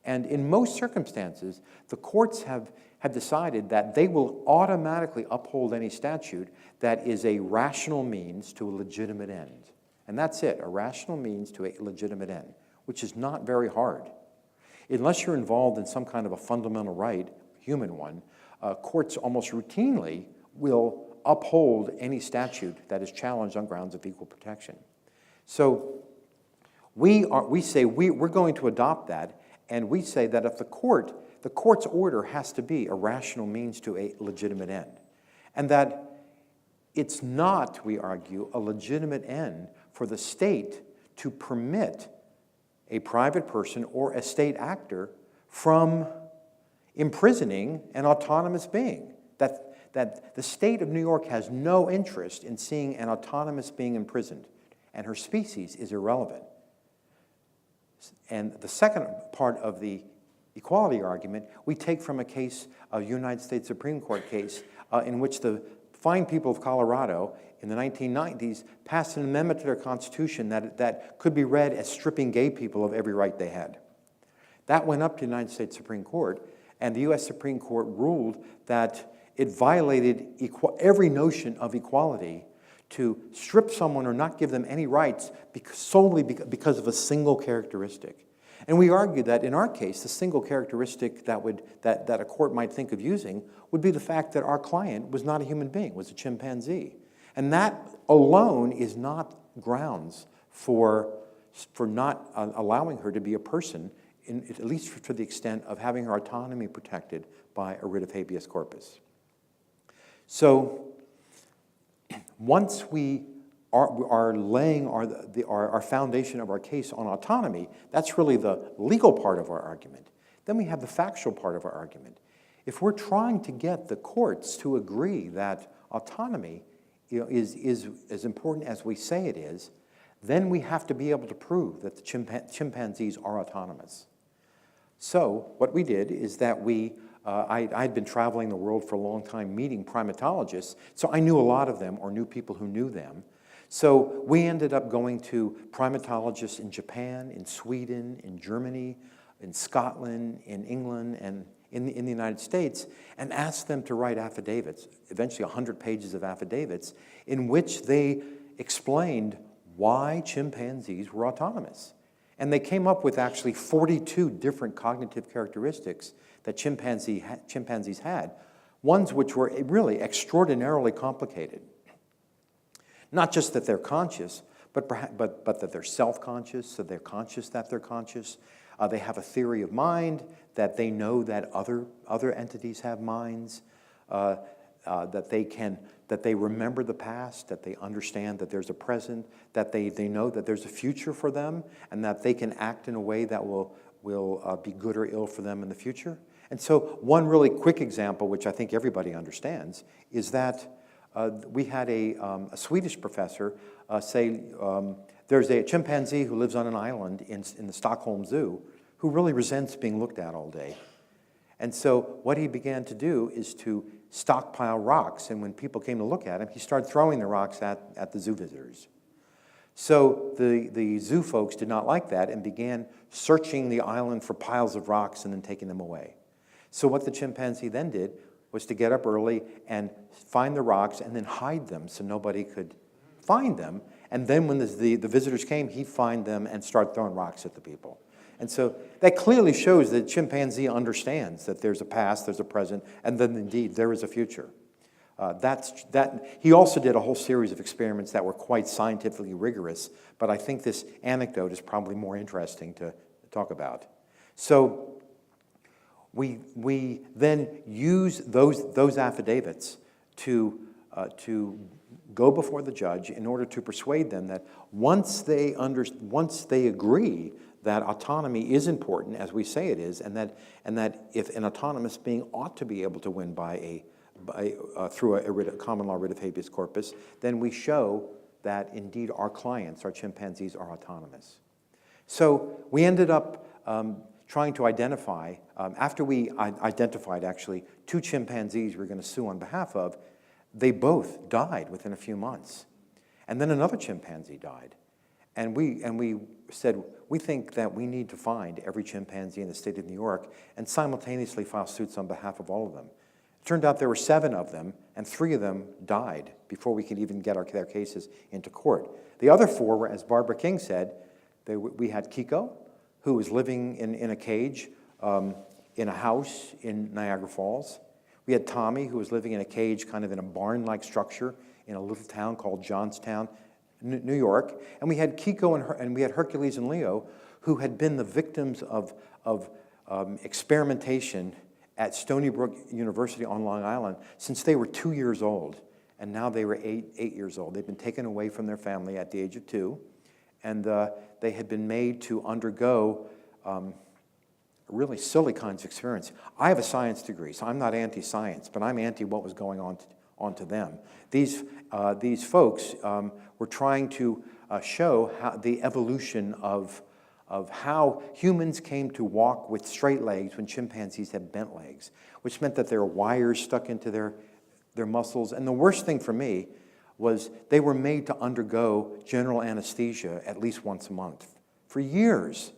And in most circumstances, the courts have decided that they will automatically uphold any statute that is a rational means to a legitimate end. And that's it, a rational means to a legitimate end, which is not very hard. Unless you're involved in some kind of a fundamental right, human one, courts almost routinely will uphold any statute that is challenged on grounds of equal protection. So we say we're going to adopt that, and we say that if the court's order has to be a rational means to a legitimate end, and that it's not, we argue, a legitimate end for the state to permit a private person or a state actor from imprisoning an autonomous being. That the state of New York has no interest in seeing an autonomous being imprisoned, and her species is irrelevant. And the second part of the equality argument we take from a case, a United States Supreme Court case, in which the fine people of Colorado in the 1990s passed an amendment to their Constitution that could be read as stripping gay people of every right they had. That went up to the United States Supreme Court, and the US Supreme Court ruled that it violated every notion of equality to strip someone or not give them any rights solely because of a single characteristic. And we argue that in our case, the single characteristic that a court might think of using would be the fact that our client was not a human being, was a chimpanzee. And that alone is not grounds for not allowing her to be a person, at least to the extent of having her autonomy protected by a writ of habeas corpus. So once we are laying our foundation of our case on autonomy, that's really the legal part of our argument. Then we have the factual part of our argument. If we're trying to get the courts to agree that autonomy is as important as we say it is, then we have to be able to prove that the chimpanzees are autonomous. So what we did is that I'd been traveling the world for a long time meeting primatologists, so I knew a lot of them or knew people who knew them. So we ended up going to primatologists in Japan, in Sweden, in Germany, in Scotland, in England, and in the United States, and asked them to write affidavits, eventually 100 pages of affidavits, in which they explained why chimpanzees were autonomous. And they came up with actually 42 different cognitive characteristics that chimpanzees had, ones which were really extraordinarily complicated. Not just that they're conscious, but that they're self-conscious, so they're conscious that they're conscious. They have a theory of mind, that they know that other entities have minds, that they remember the past, that they understand that there's a present, that they know that there's a future for them, and that they can act in a way that will be good or ill for them in the future. And so one really quick example, which I think everybody understands, is that we had a Swedish professor say there's a chimpanzee who lives on an island in the Stockholm Zoo who really resents being looked at all day. And so what he began to do is to stockpile rocks, and when people came to look at him, he started throwing the rocks at the zoo visitors. So the zoo folks did not like that and began searching the island for piles of rocks and then taking them away. So what the chimpanzee then did was to get up early and find the rocks and then hide them so nobody could find them. And then when the visitors came, he'd find them and start throwing rocks at the people. And so that clearly shows that chimpanzee understands that there's a past, there's a present, and then indeed there is a future. He also did a whole series of experiments that were quite scientifically rigorous, but I think this anecdote is probably more interesting to talk about. So we then use those affidavits to go before the judge in order to persuade them that once they agree that autonomy is important, as we say it is, and that if an autonomous being ought to be able to win through a common law writ of habeas corpus, then we show that indeed our clients, our chimpanzees, are autonomous. So we ended up trying to identify, after we identified actually 2 chimpanzees we were going to sue on behalf of, they both died within a few months. And then another chimpanzee died. And we said, we think that we need to find every chimpanzee in the state of New York and simultaneously file suits on behalf of all of them. It turned out there were 7 of them, and 3 of them died before we could even get their cases into court. The other 4 were, as Barbara King said, we had Kiko, who was living in a cage in a house in Niagara Falls. We had Tommy, who was living in a cage kind of in a barn-like structure in a little town called Johnstown, New York. And we had Kiko and we had Hercules and Leo, who had been the victims of experimentation at Stony Brook University on Long Island since they were 2 years old. And now they were eight years old. They'd been taken away from their family at the age of 2. And they had been made to undergo really silly kinds of experience. I have a science degree, so I'm not anti-science, but I'm anti what was going on to them. These folks were trying to show how the evolution of how humans came to walk with straight legs when chimpanzees had bent legs, which meant that there were wires stuck into their muscles. And the worst thing for me was they were made to undergo general anesthesia at least once a month for years.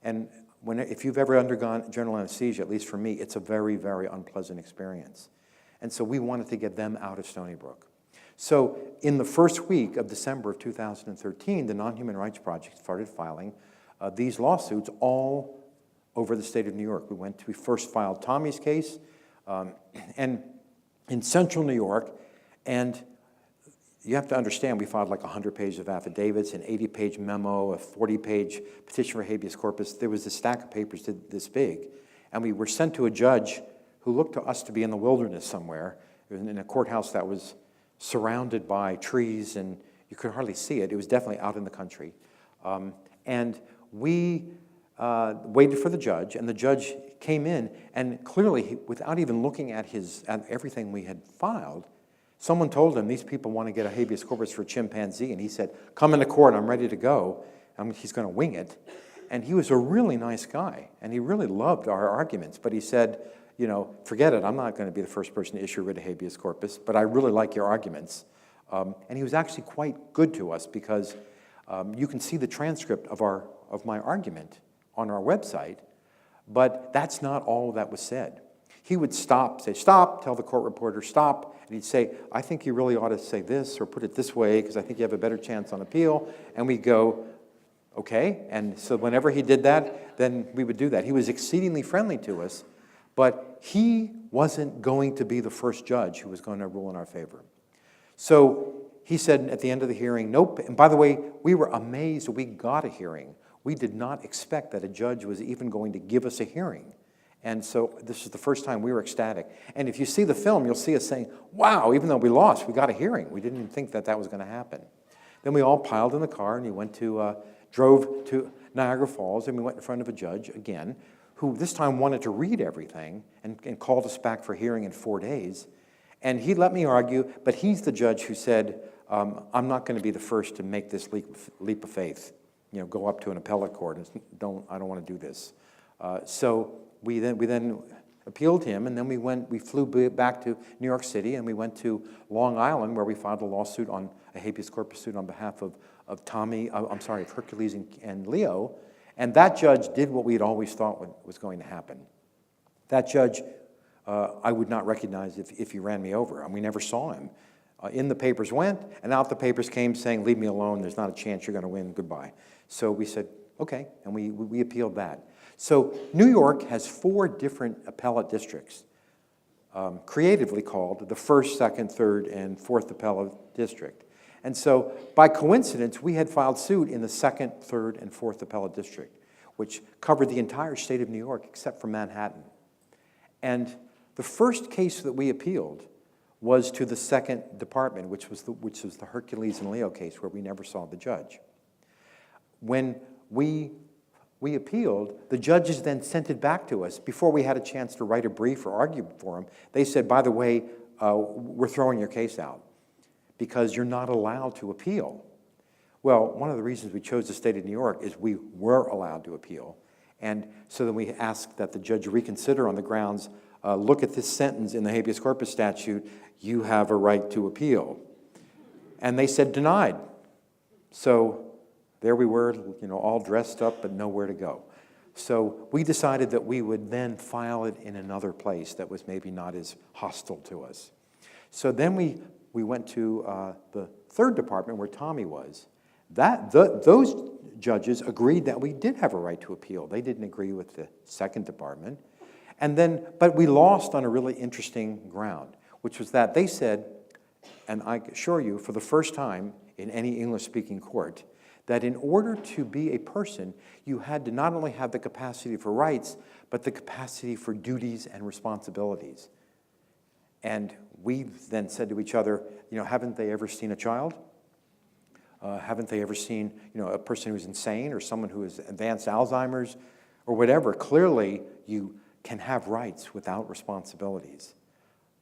And if you've ever undergone general anesthesia, at least for me, it's a very, very unpleasant experience. And so we wanted to get them out of Stony Brook. So in the first week of December of 2013, the Non-Human Rights Project started filing these lawsuits all over the state of New York. We first filed Tommy's case and in central New York, and you have to understand, we filed like 100 pages of affidavits, an 80-page memo, a 40-page petition for habeas corpus. There was a stack of papers this big. And we were sent to a judge who looked to us to be in the wilderness somewhere, in a courthouse that was surrounded by trees, and you could hardly see it. It was definitely out in the country. And we waited for the judge, and the judge came in, and clearly, without even looking at everything we had filed, someone told him, these people want to get a habeas corpus for a chimpanzee, and he said, come into court, I'm ready to go. He's going to wing it. And he was a really nice guy, and he really loved our arguments, but he said, forget it, I'm not going to be the first person to issue a writ of habeas corpus, but I really like your arguments. And he was actually quite good to us because you can see the transcript of my argument on our website, but that's not all that was said. He would stop, say, stop, tell the court reporter, stop, and he'd say, I think you really ought to say this or put it this way because I think you have a better chance on appeal. And we'd go, okay. And so whenever he did that, then we would do that. He was exceedingly friendly to us, but he wasn't going to be the first judge who was going to rule in our favor. So he said at the end of the hearing, nope. And by the way, we were amazed we got a hearing. We did not expect that a judge was even going to give us a hearing. And so this is the first time we were ecstatic. And if you see the film, you'll see us saying, wow, even though we lost, we got a hearing. We didn't even think that was going to happen. Then we all piled in the car and we drove to Niagara Falls, and we went in front of a judge again, who this time wanted to read everything and called us back for hearing in 4 days. And he let me argue, but he's the judge who said, I'm not going to be the first to make this leap of faith. Go up to an appellate court and I don't want to do this. So we then appealed him, and then we flew back to New York City, and we went to Long Island, where we filed a lawsuit on a habeas corpus suit on behalf of Hercules and Leo, and that judge did what we had always thought was going to happen. That judge, I would not recognize if he ran me over, and we never saw him. In the papers went, and out the papers came saying, leave me alone, there's not a chance you're going to win, goodbye. So we said, okay, and we appealed that. So New York has 4 different appellate districts, creatively called the 1st, 2nd, 3rd, and 4th appellate district. And so by coincidence, we had filed suit in the 2nd, 3rd, and 4th appellate district, which covered the entire state of New York except for Manhattan. And the first case that we appealed was to the 2nd department, which was the Hercules and Leo case, where we never saw the judge. When we appealed, the judges then sent it back to us. Before we had a chance to write a brief or argue for them, they said, by the way, we're throwing your case out because you're not allowed to appeal. Well, one of the reasons we chose the state of New York is we were allowed to appeal. And so then we asked that the judge reconsider on the grounds, look at this sentence in the habeas corpus statute, you have a right to appeal. And they said denied. So there we were, all dressed up, but nowhere to go. So we decided that we would then file it in another place that was maybe not as hostile to us. So then we went to the 3rd department where Tommy was. Those judges agreed that we did have a right to appeal. They didn't agree with the 2nd department. But we lost on a really interesting ground, which was that they said, and I assure you, for the first time in any English-speaking court, that in order to be a person, you had to not only have the capacity for rights, but the capacity for duties and responsibilities. And we then said to each other, haven't they ever seen a child? Haven't they ever seen, a person who's insane or someone who has advanced Alzheimer's or whatever? Clearly, you can have rights without responsibilities.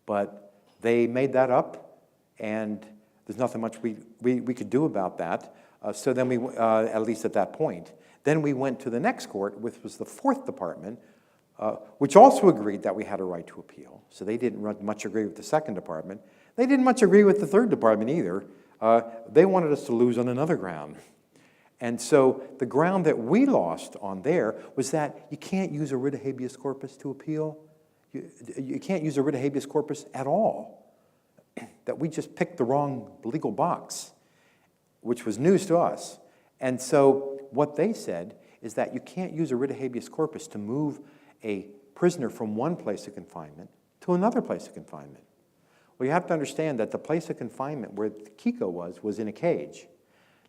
But they made that up, and there's nothing much we could do about that. So then we, at least at that point, then we went to the next court, which was the 4th department, which also agreed that we had a right to appeal. So they didn't much agree with the 2nd department. They didn't much agree with the 3rd department either. They wanted us to lose on another ground. And so the ground that we lost on there was that you can't use a writ of habeas corpus to appeal. You can't use a writ of habeas corpus at all. That we just picked the wrong legal box, which was news to us. And so what they said is that you can't use a writ of habeas corpus to move a prisoner from one place of confinement to another place of confinement. Well, you have to understand that the place of confinement where Kiko was in a cage.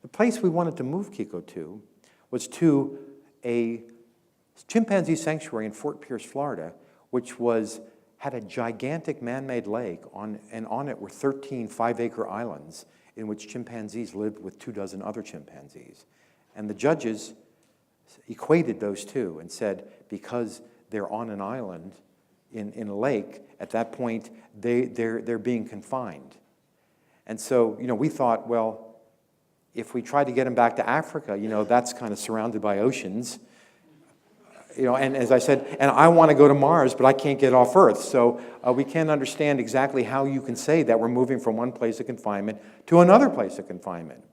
The place we wanted to move Kiko to was to a chimpanzee sanctuary in Fort Pierce, Florida, which had a gigantic man-made lake, and on it were 13 5-acre islands in which chimpanzees lived with 24 other chimpanzees. And the judges equated those two and said, because they're on an island in a lake, at that point, they're being confined. And so, we thought, well, if we try to get them back to Africa, that's kind of surrounded by oceans. And as I said, and I want to go to Mars, but I can't get off Earth. So we can't understand exactly how you can say that we're moving from one place of confinement to another place of confinement.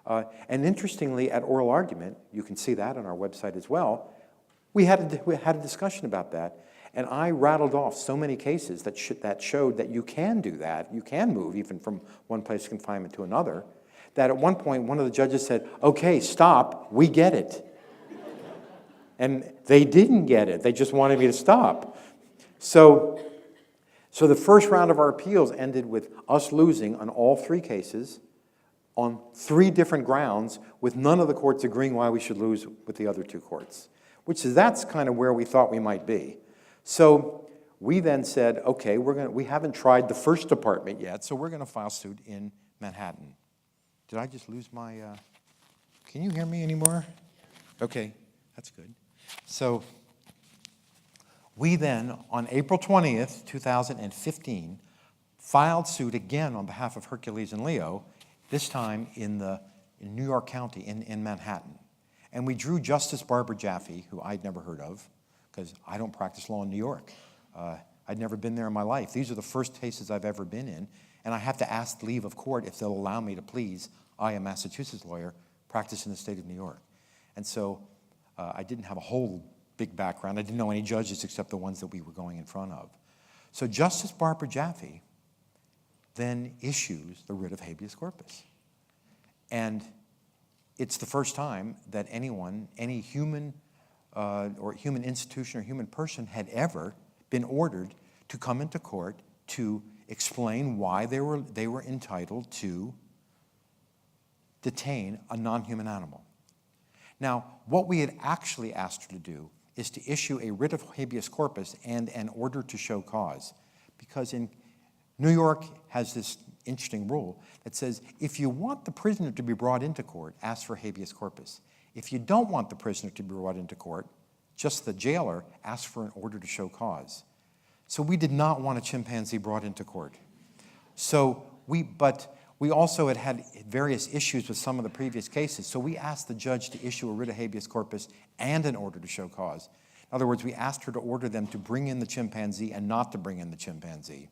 And interestingly, at oral argument, you can see that on our website as well, we had a discussion about that. And I rattled off so many cases that showed that you can do that. You can move even from one place of confinement to another. That at one point, one of the judges said, okay, stop, we get it. And they didn't get it. They just wanted me to stop. So the first round of our appeals ended with us losing on all 3 cases on 3 different grounds, with none of the courts agreeing why we should lose with the other 2 courts, that's kind of where we thought we might be. So we then said, okay, we haven't tried the 1st department yet, so we're going to file suit in Manhattan. Did I just lose my, can you hear me anymore? Okay, that's good. So we then, on April 20th, 2015, filed suit again on behalf of Hercules and Leo, this time in New York County, in Manhattan. And we drew Justice Barbara Jaffe, who I'd never heard of, because I don't practice law in New York. I'd never been there in my life. These are the first cases I've ever been in, and I have to ask leave of court if they'll allow me to please. I, a Massachusetts lawyer, practice in the state of New York. And so I didn't have a whole big background. I didn't know any judges except the ones that we were going in front of. So Justice Barbara Jaffe then issues the writ of habeas corpus. And it's the first time that anyone, any human or human institution or human person had ever been ordered to come into court to explain why they were entitled to detain a non-human animal. Now, what we had actually asked her to do is to issue a writ of habeas corpus and an order to show cause, because in New York has this interesting rule that says if you want the prisoner to be brought into court, ask for habeas corpus. If you don't want the prisoner to be brought into court, just the jailer, ask for an order to show cause. So we did not want a chimpanzee brought into court. But we also had various issues with some of the previous cases, so we asked the judge to issue a writ of habeas corpus and an order to show cause. In other words, we asked her to order them to bring in the chimpanzee and not to bring in the chimpanzee,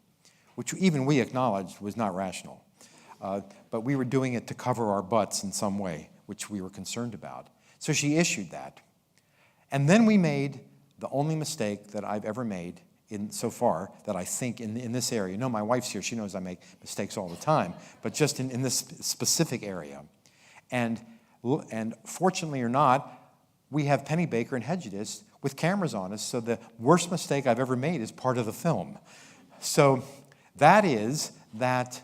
which even we acknowledged was not rational. But we were doing it to cover our butts in some way, which we were concerned about. So she issued that. And then we made the only mistake that I've ever made so far that I think in this area. You know, my wife's here. She knows I make mistakes all the time, but just in this specific area. And fortunately or not, we have Penny Baker and Hedgedis with cameras on us, so the worst mistake I've ever made is part of the film. So that is that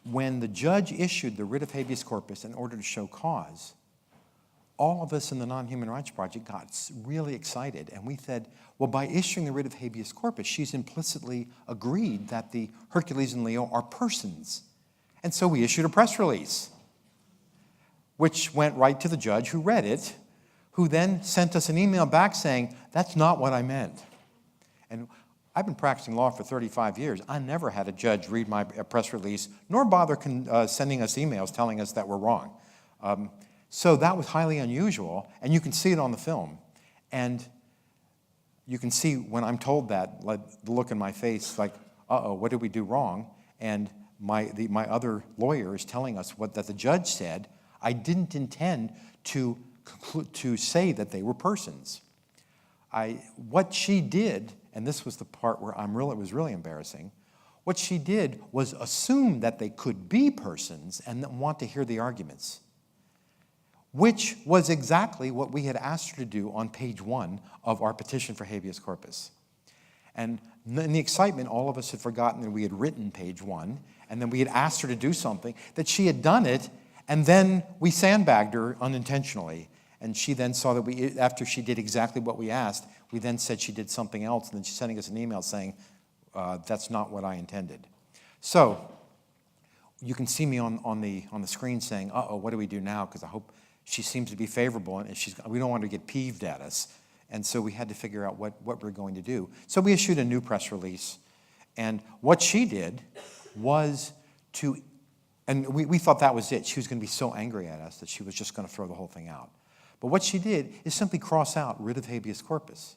when the judge issued the writ of habeas corpus in order to show cause, all of us in the Non-Human Rights Project got really excited, and we said, well, by issuing the writ of habeas corpus, she's implicitly agreed that the Hercules and Leo are persons. And so we issued a press release, which went right to the judge who read it, who then sent us an email back saying, that's not what I meant. And I've been practicing law for 35 years. I never had a judge read my press release, nor bother sending us emails telling us that we're wrong. So that was highly unusual, and you can see it on the film. And you can see when I'm told that, like, the look in my face, like, uh-oh, what did we do wrong? And my other lawyer is telling us that the judge said. I didn't intend to say that they were persons. What she did, and this was the part where it was really embarrassing, what she did was assume that they could be persons and then want to hear the arguments, which was exactly what we had asked her to do on page 1 of our petition for habeas corpus. And in the excitement, all of us had forgotten that we had written page 1, and then we had asked her to do something, that she had done it, and then we sandbagged her unintentionally. And she then saw that after she did exactly what we asked, we then said she did something else, and then she's sending us an email saying, that's not what I intended. So you can see me on the screen saying, uh-oh, what do we do now? Because I hope she seems to be favorable, and we don't want her to get peeved at us. And so we had to figure out what we're going to do. So we issued a new press release. And what she did was and we thought that was it. She was going to be so angry at us that she was just going to throw the whole thing out. But what she did is simply cross out writ of habeas corpus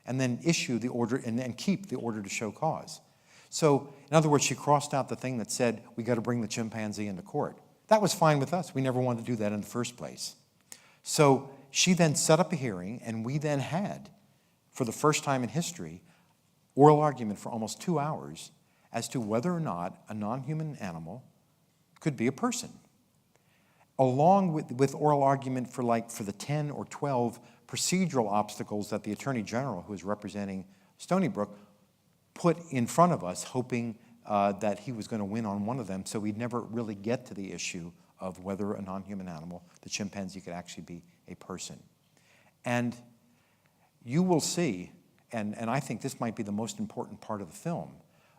and then issue the order and keep the order to show cause. So, in other words, she crossed out the thing that said, we got to bring the chimpanzee into court. That was fine with us. We never wanted to do that in the first place. So she then set up a hearing, and we then had, for the first time in history, oral argument for almost 2 hours as to whether or not a non-human animal could be a person, along with oral argument for the 10 or 12 procedural obstacles that the Attorney General, who is representing Stony Brook, put in front of us, hoping that he was going to win on one of them, so we'd never really get to the issue of whether a non-human animal, the chimpanzee, could actually be a person. And you will see, and I think this might be the most important part of the film,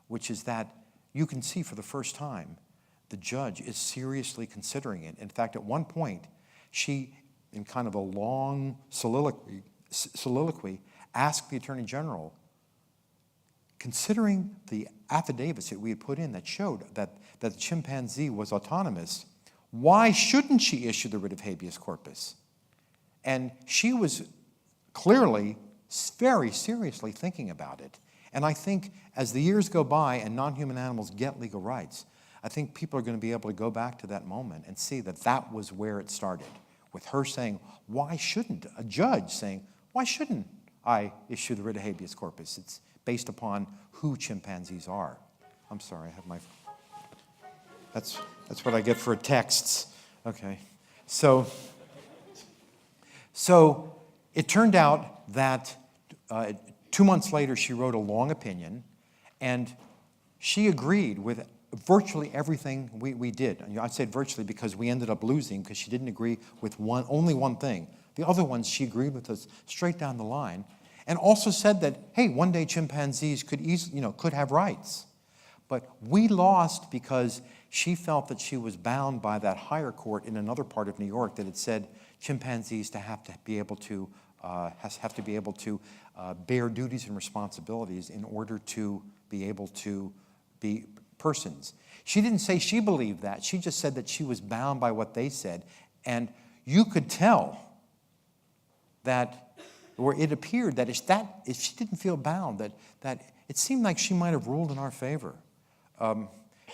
which is that you can see for the first time the judge is seriously considering it. In fact, at one point, she, in kind of a long soliloquy, asked the Attorney General, considering the affidavits that we had put in that showed that the chimpanzee was autonomous, why shouldn't she issue the writ of habeas corpus? And she was clearly very seriously thinking about it. And I think as the years go by and non-human animals get legal rights, I think people are going to be able to go back to that moment and see that that was where it started, with her saying, why shouldn't, a judge saying, why shouldn't I issue the writ of habeas corpus? It's based upon who chimpanzees are. I'm sorry, I have my, that's what I get for texts. Okay, so it turned out that 2 months later she wrote a long opinion, and she agreed with virtually everything we did. I said virtually because we ended up losing because she didn't agree with only one thing. The other ones she agreed with us straight down the line, and also said that, hey, one day chimpanzees could could have rights. But we lost because she felt that she was bound by that higher court in another part of New York that had said chimpanzees have to be able to bear duties and responsibilities in order to be able to be persons. She didn't say she believed that. She just said that she was bound by what they said. And you could tell that, or it appeared that if she didn't feel bound, that it seemed like she might have ruled in our favor.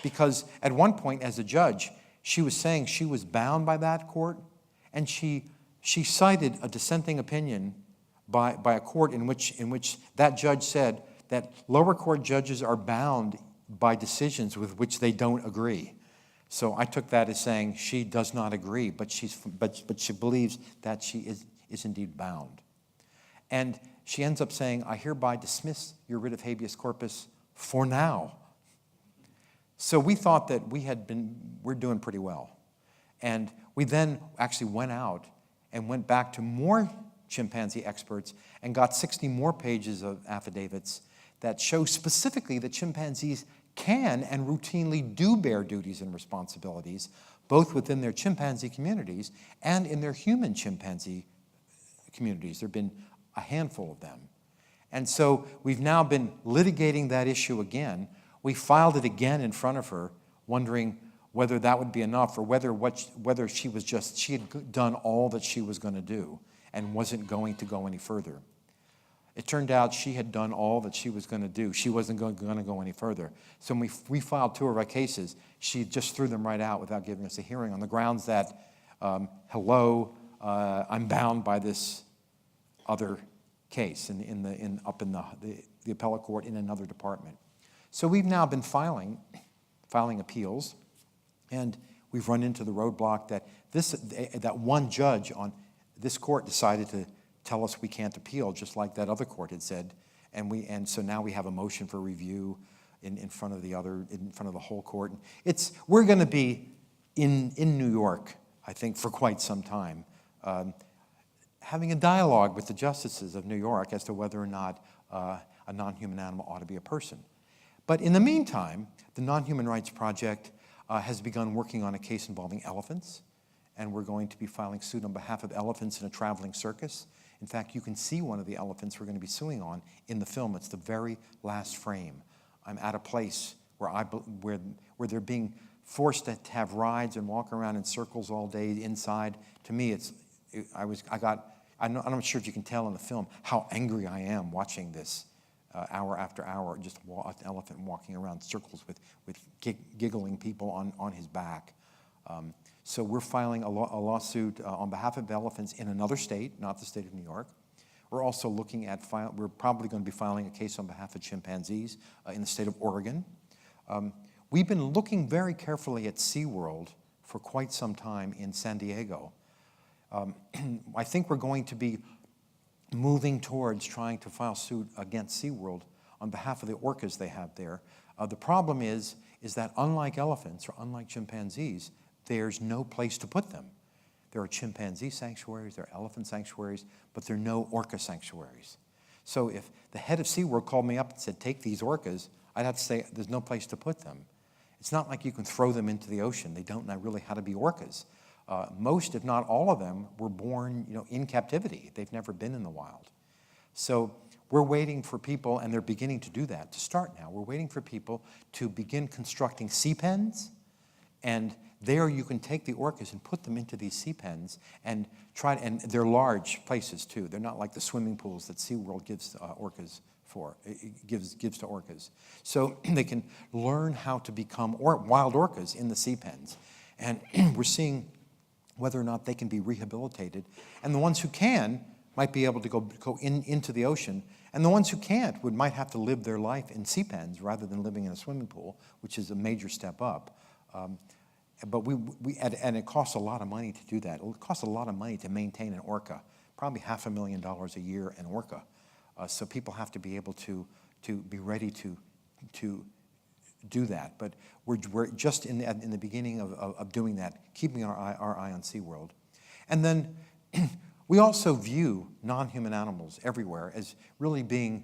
Because at one point, as a judge, she was saying she was bound by that court, and she cited a dissenting opinion by a court in which that judge said that lower court judges are bound by decisions with which they don't agree. So I took that as saying she does not agree, but she believes that she is indeed bound. And she ends up saying, I hereby dismiss your writ of habeas corpus for now. So we thought that we're doing pretty well. And we then actually went out and went back to more chimpanzee experts and got 60 more pages of affidavits that show specifically that chimpanzees can and routinely do bear duties and responsibilities, both within their chimpanzee communities and in their human chimpanzee communities. There have been a handful of them. And so we've now been litigating that issue again. We filed it again in front of her, wondering whether that would be enough or whether she had done all that she was going to do and wasn't going to go any further. It turned out she had done all that she was going to do. She wasn't going to go any further. So when we filed 2 of our cases, she just threw them right out without giving us a hearing on the grounds that, hello, I'm bound by this other case up in the appellate court in another department. So we've now been filing appeals, and we've run into the roadblock that one judge on this court decided to tell us we can't appeal, just like that other court had said, and so now we have a motion for review in front of the whole court. We're going to be in New York, I think, for quite some time, having a dialogue with the justices of New York as to whether or not a non-human animal ought to be a person. But in the meantime, the Non-Human Rights Project has begun working on a case involving elephants, and we're going to be filing suit on behalf of elephants in a traveling circus. In fact, you can see one of the elephants we're going to be suing on in the film. It's the very last frame. I'm at a place where they're being forced to have rides and walk around in circles all day inside. To me, I'm not sure if you can tell in the film how angry I am watching this hour after hour, just an elephant walking around circles with giggling people on his back. So we're filing a lawsuit on behalf of elephants in another state, not the state of New York. We're also looking at, we're probably going to be filing a case on behalf of chimpanzees in the state of Oregon. We've been looking very carefully at SeaWorld for quite some time in San Diego. I think we're going to be moving towards trying to file suit against SeaWorld on behalf of the orcas they have there. The problem is that unlike elephants or unlike chimpanzees, there's no place to put them. There are chimpanzee sanctuaries, there are elephant sanctuaries, but there are no orca sanctuaries. So if the head of SeaWorld called me up and said, take these orcas, I'd have to say, there's no place to put them. It's not like you can throw them into the ocean. They don't know really how to be orcas. Most, if not all of them, were born in captivity. They've never been in the wild. So we're waiting for people, and they're beginning to do that, to start now. We're waiting for people to begin constructing sea pens, and there you can take the orcas and put them into these sea pens and and they're large places too. They're not like the swimming pools that SeaWorld gives orcas for, gives to orcas. So they can learn how to become wild orcas in the sea pens. And we're seeing whether or not they can be rehabilitated. And the ones who can might be able to go into the ocean. And the ones who can't might have to live their life in sea pens rather than living in a swimming pool, which is a major step up. But and it costs a lot of money to do that. It costs a lot of money to maintain an orca, probably $500,000 a year an orca. So people have to be able to be ready to do that. But we're just in the beginning of doing that, keeping our eye on SeaWorld. And then we also view non-human animals everywhere as really being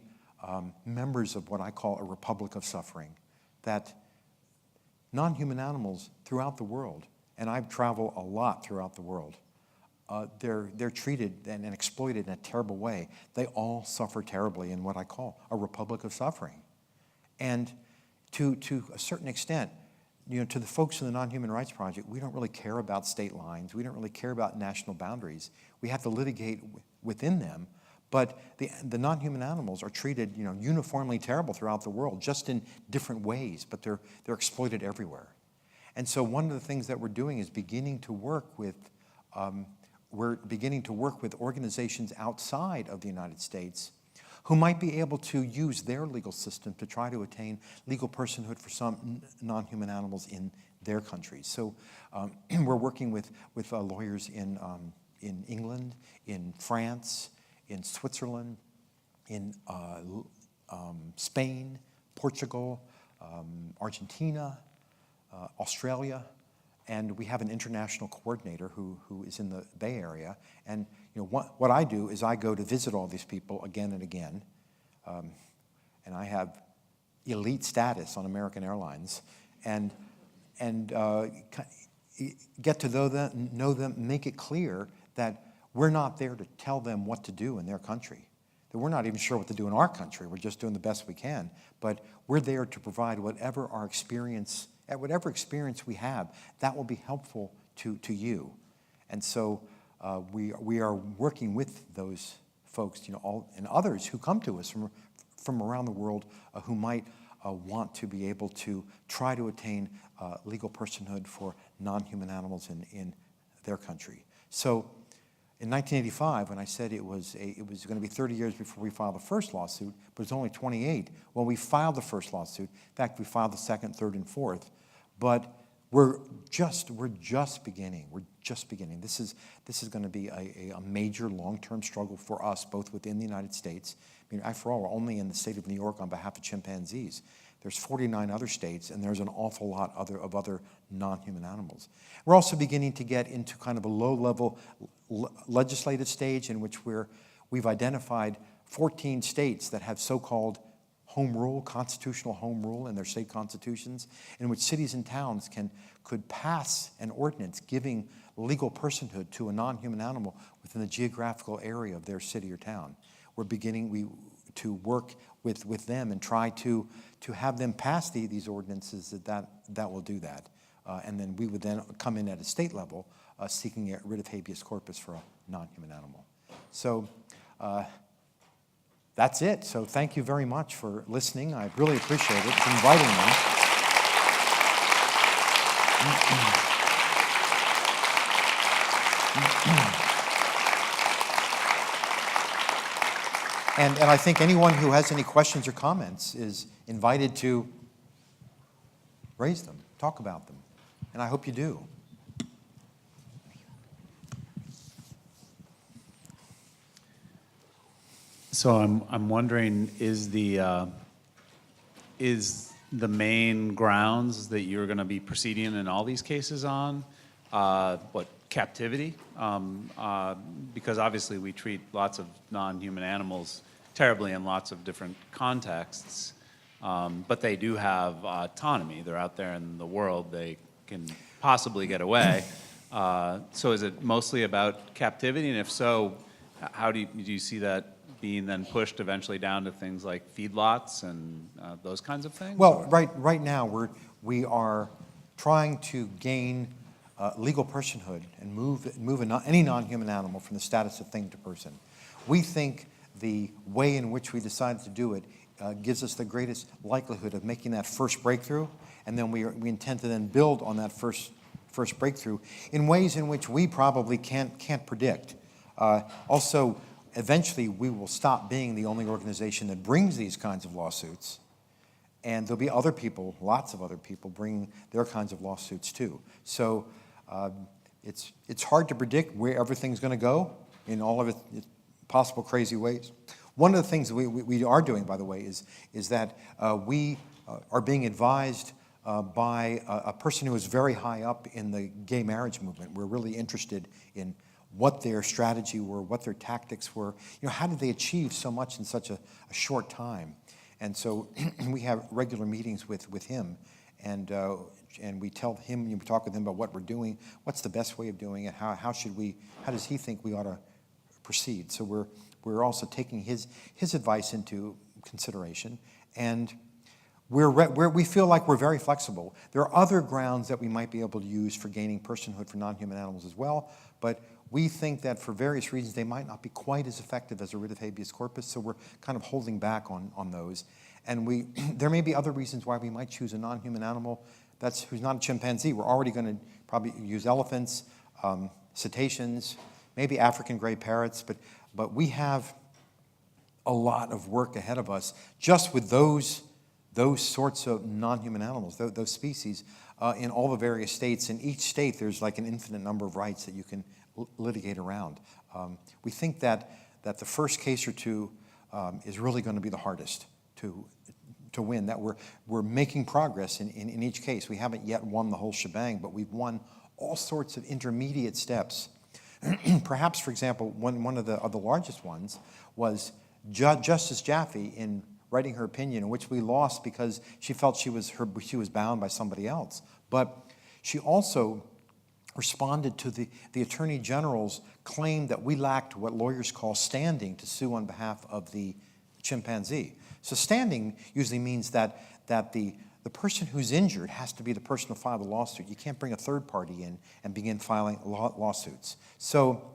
members of what I call a republic of suffering, that non-human animals throughout the world, and I've traveled a lot throughout the world, they're treated and exploited in a terrible way. They all suffer terribly in what I call a republic of suffering. And to a certain extent, to the folks in the Non-Human Rights Project, we don't really care about state lines. We don't really care about national boundaries. We have to litigate within them. But the non-human animals are treated, uniformly terrible throughout the world, just in different ways, but they're exploited everywhere. And so one of the things that we're doing is beginning to work with organizations outside of the United States who might be able to use their legal system to try to attain legal personhood for some non-human animals in their countries. So we're working with lawyers in England, in France, in Switzerland, in Spain, Portugal, Argentina, Australia, and we have an international coordinator who is in the Bay Area. And what I do is I go to visit all these people again and again, and I have elite status on American Airlines, and get to know them, make it clear that we're not there to tell them what to do in their country. That we're not even sure what to do in our country. We're just doing the best we can. But we're there to provide whatever experience we have, that will be helpful to you. And so we are working with those folks, and others who come to us from around the world who might want to be able to try to attain legal personhood for non-human animals in their country. So in 1985, when I said it was going to be 30 years before we filed the first lawsuit, but it's only 28 when we filed the first lawsuit. In fact, we filed the second, third, and fourth. But we're just beginning. We're just beginning. This is going to be a major long-term struggle for us, both within the United States. I mean, after all, we're only in the state of New York on behalf of chimpanzees. There's 49 other states, and there's an awful lot of other non-human animals. We're also beginning to get into kind of a low-level legislative stage in which we've identified 14 states that have so-called home rule, constitutional home rule in their state constitutions, in which cities and towns could pass an ordinance giving legal personhood to a non-human animal within the geographical area of their city or town. We're beginning to work with them and try to have them pass these ordinances that will do that. And then we would then come in at a state level seeking a writ of habeas corpus for a non-human animal. So that's it. So thank you very much for listening. I really appreciate it. It's inviting me. And I think anyone who has any questions or comments is invited to raise them, talk about them. And I hope you do. So I'm wondering, is the main grounds that you're going to be proceeding in all these cases on captivity? Because obviously we treat lots of non-human animals terribly in lots of different contexts, but they do have autonomy. They're out there in the world. They can possibly get away. So is it mostly about captivity? And if so, how do you see that being then pushed eventually down to things like feedlots and those kinds of things? Well, right now we are trying to gain legal personhood and move any non-human animal from the status of thing to person. We think the way in which we decided to do it gives us the greatest likelihood of making that first breakthrough, and then we intend to then build on that first breakthrough in ways in which we probably can't predict. Also, eventually we will stop being the only organization that brings these kinds of lawsuits, and there'll be other people, lots of other people, bringing their kinds of lawsuits too. So it's hard to predict where everything's going to go in all of its possible crazy ways. One of the things we are doing, by the way, is that we are being advised by a person who is very high up in the gay marriage movement. We're really interested in what their strategy were, what their tactics were. You know, how did they achieve so much in such a short time? And so we have regular meetings with him, and we tell him, we talk with him about what we're doing, what's the best way of doing it, how does he think we ought to proceed? So we're also taking his advice into consideration, and we feel like we're very flexible. There are other grounds that we might be able to use for gaining personhood for non-human animals as well, but we think that for various reasons they might not be quite as effective as a writ of habeas corpus, so we're kind of holding back on those. And there may be other reasons why we might choose a non-human animal who's not a chimpanzee. We're already going to probably use elephants, cetaceans, maybe African gray parrots, but we have a lot of work ahead of us just with those sorts of non-human animals, those species, in all the various states. In each state, there's like an infinite number of rights that you can litigate around. We think that the first case or two is really going to be the hardest to win, that we're making progress in each case. We haven't yet won the whole shebang, but we've won all sorts of intermediate steps. Perhaps, for example, one of the largest ones was Justice Jaffe in writing her opinion, in which we lost because she felt she was bound by somebody else. But she also responded to the Attorney General's claim that we lacked what lawyers call standing to sue on behalf of the chimpanzee. So standing usually means that the person who's injured has to be the person who filed the lawsuit. You can't bring a third party in and begin filing lawsuits. So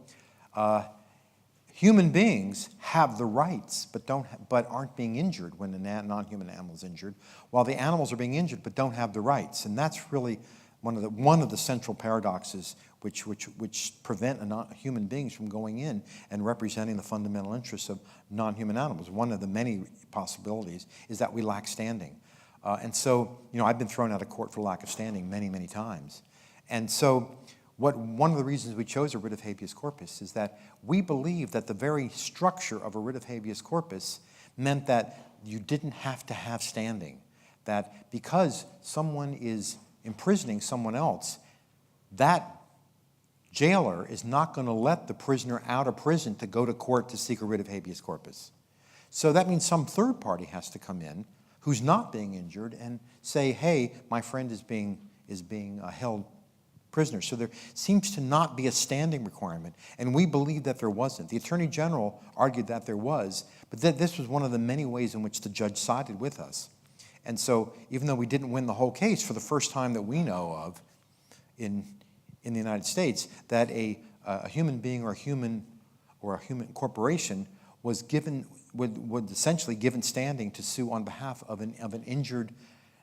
human beings have the rights but aren't being injured when the non-human animal is injured, while the animals are being injured but don't have the rights. And that's really one of the central paradoxes which prevent human beings from going in and representing the fundamental interests of non-human animals. One of the many possibilities is that we lack standing. And so, I've been thrown out of court for lack of standing many, many times. And so one of the reasons we chose a writ of habeas corpus is that we believe that the very structure of a writ of habeas corpus meant that you didn't have to have standing. That because someone is imprisoning someone else, that jailer is not going to let the prisoner out of prison to go to court to seek a writ of habeas corpus. So that means some third party has to come in who's not being injured and say, hey, my friend is being held prisoner. So there seems to not be a standing requirement, and we believe that there wasn't. The Attorney General argued that there was, but this was one of the many ways in which the judge sided with us. And so even though we didn't win the whole case, for the first time that we know of in the United States, that a human being or a human corporation was would essentially given standing to sue on behalf of an injured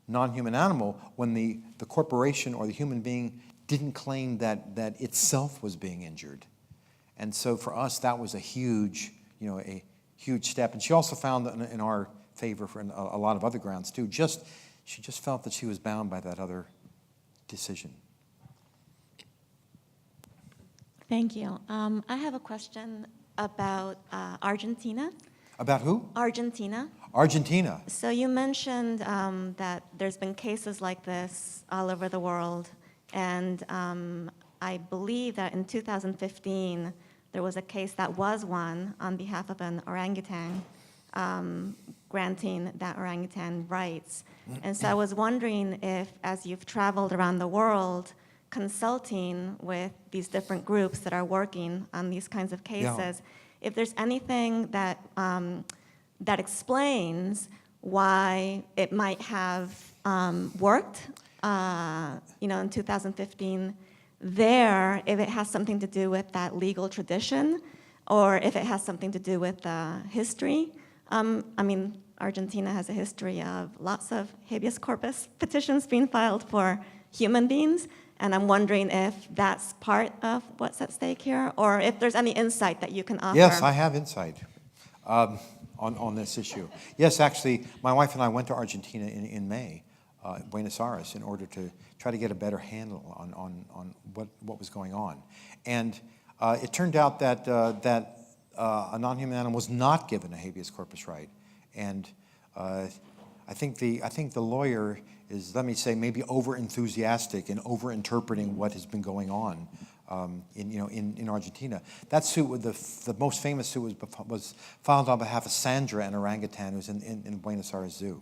non-human animal when the corporation or the human being didn't claim that itself was being injured. And so for us, that was a huge step. And she also found in our favor for a lot of other grounds too. She just felt that she was bound by that other decision. Thank you. I have a question about Argentina. About who? Argentina. Argentina. So you mentioned that there's been cases like this all over the world, and I believe that in 2015 there was a case that was won on behalf of an orangutan, granting that orangutan rights. And so I was wondering if, as you've traveled around the world, consulting with these different groups that are working on these kinds of cases, if there's anything that that explains why it might have worked, in 2015, there, if it has something to do with that legal tradition, or if it has something to do with history. I mean, Argentina has a history of lots of habeas corpus petitions being filed for human beings, and I'm wondering if that's part of what's at stake here, or if there's any insight that you can offer. Yes, I have insight on this issue. Yes, actually, my wife and I went to Argentina in May, Buenos Aires, in order to try to get a better handle on what was going on. And it turned out that a non-human animal was not given a habeas corpus right. And I think the lawyer is, let me say, maybe over-enthusiastic and over-interpreting what has been going on in Argentina. That suit, the most famous suit was filed on behalf of Sandra, an orangutan who's in Buenos Aires Zoo.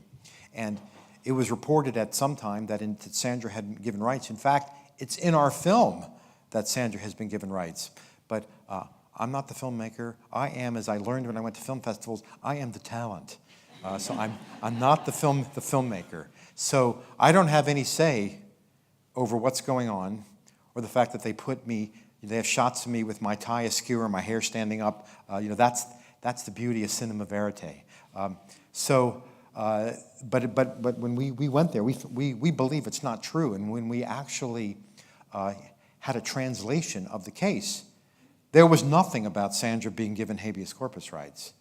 And it was reported at some time that Sandra had been given rights. In fact, it's in our film that Sandra has been given rights. But I'm not the filmmaker. I am, as I learned when I went to film festivals, I am the talent. So I'm not the filmmaker. So I don't have any say over what's going on, or the fact that they have shots of me with my tie askew or my hair standing up. That's the beauty of cinema verite. But when we went there, we believe it's not true. And when we actually had a translation of the case, there was nothing about Sandra being given habeas corpus rights.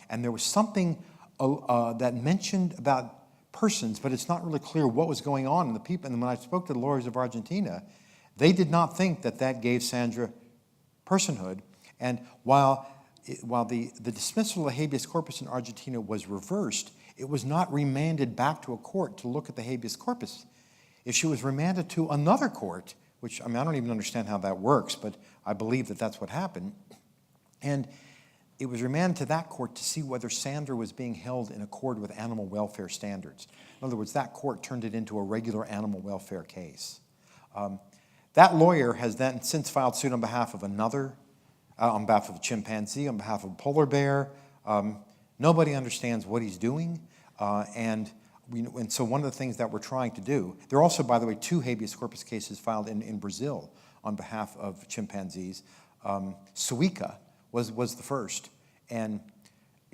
And there was something that mentioned about persons, but it's not really clear what was going on in the people. And when I spoke to the lawyers of Argentina, they did not think that gave Sandra personhood. And while the dismissal of habeas corpus in Argentina was reversed, it was not remanded back to a court to look at the habeas corpus. If she was remanded to another court, which, I mean, I don't even understand how that works, but I believe that that's what happened. And it was remanded to that court to see whether Sandra was being held in accord with animal welfare standards. In other words, that court turned it into a regular animal welfare case. That lawyer has then since filed suit on behalf of on behalf of a chimpanzee, on behalf of a polar bear. Nobody understands what he's doing. And so one of the things that we're trying to do, there are also, by the way, 2 habeas corpus cases filed in Brazil on behalf of chimpanzees. Suica was the first. And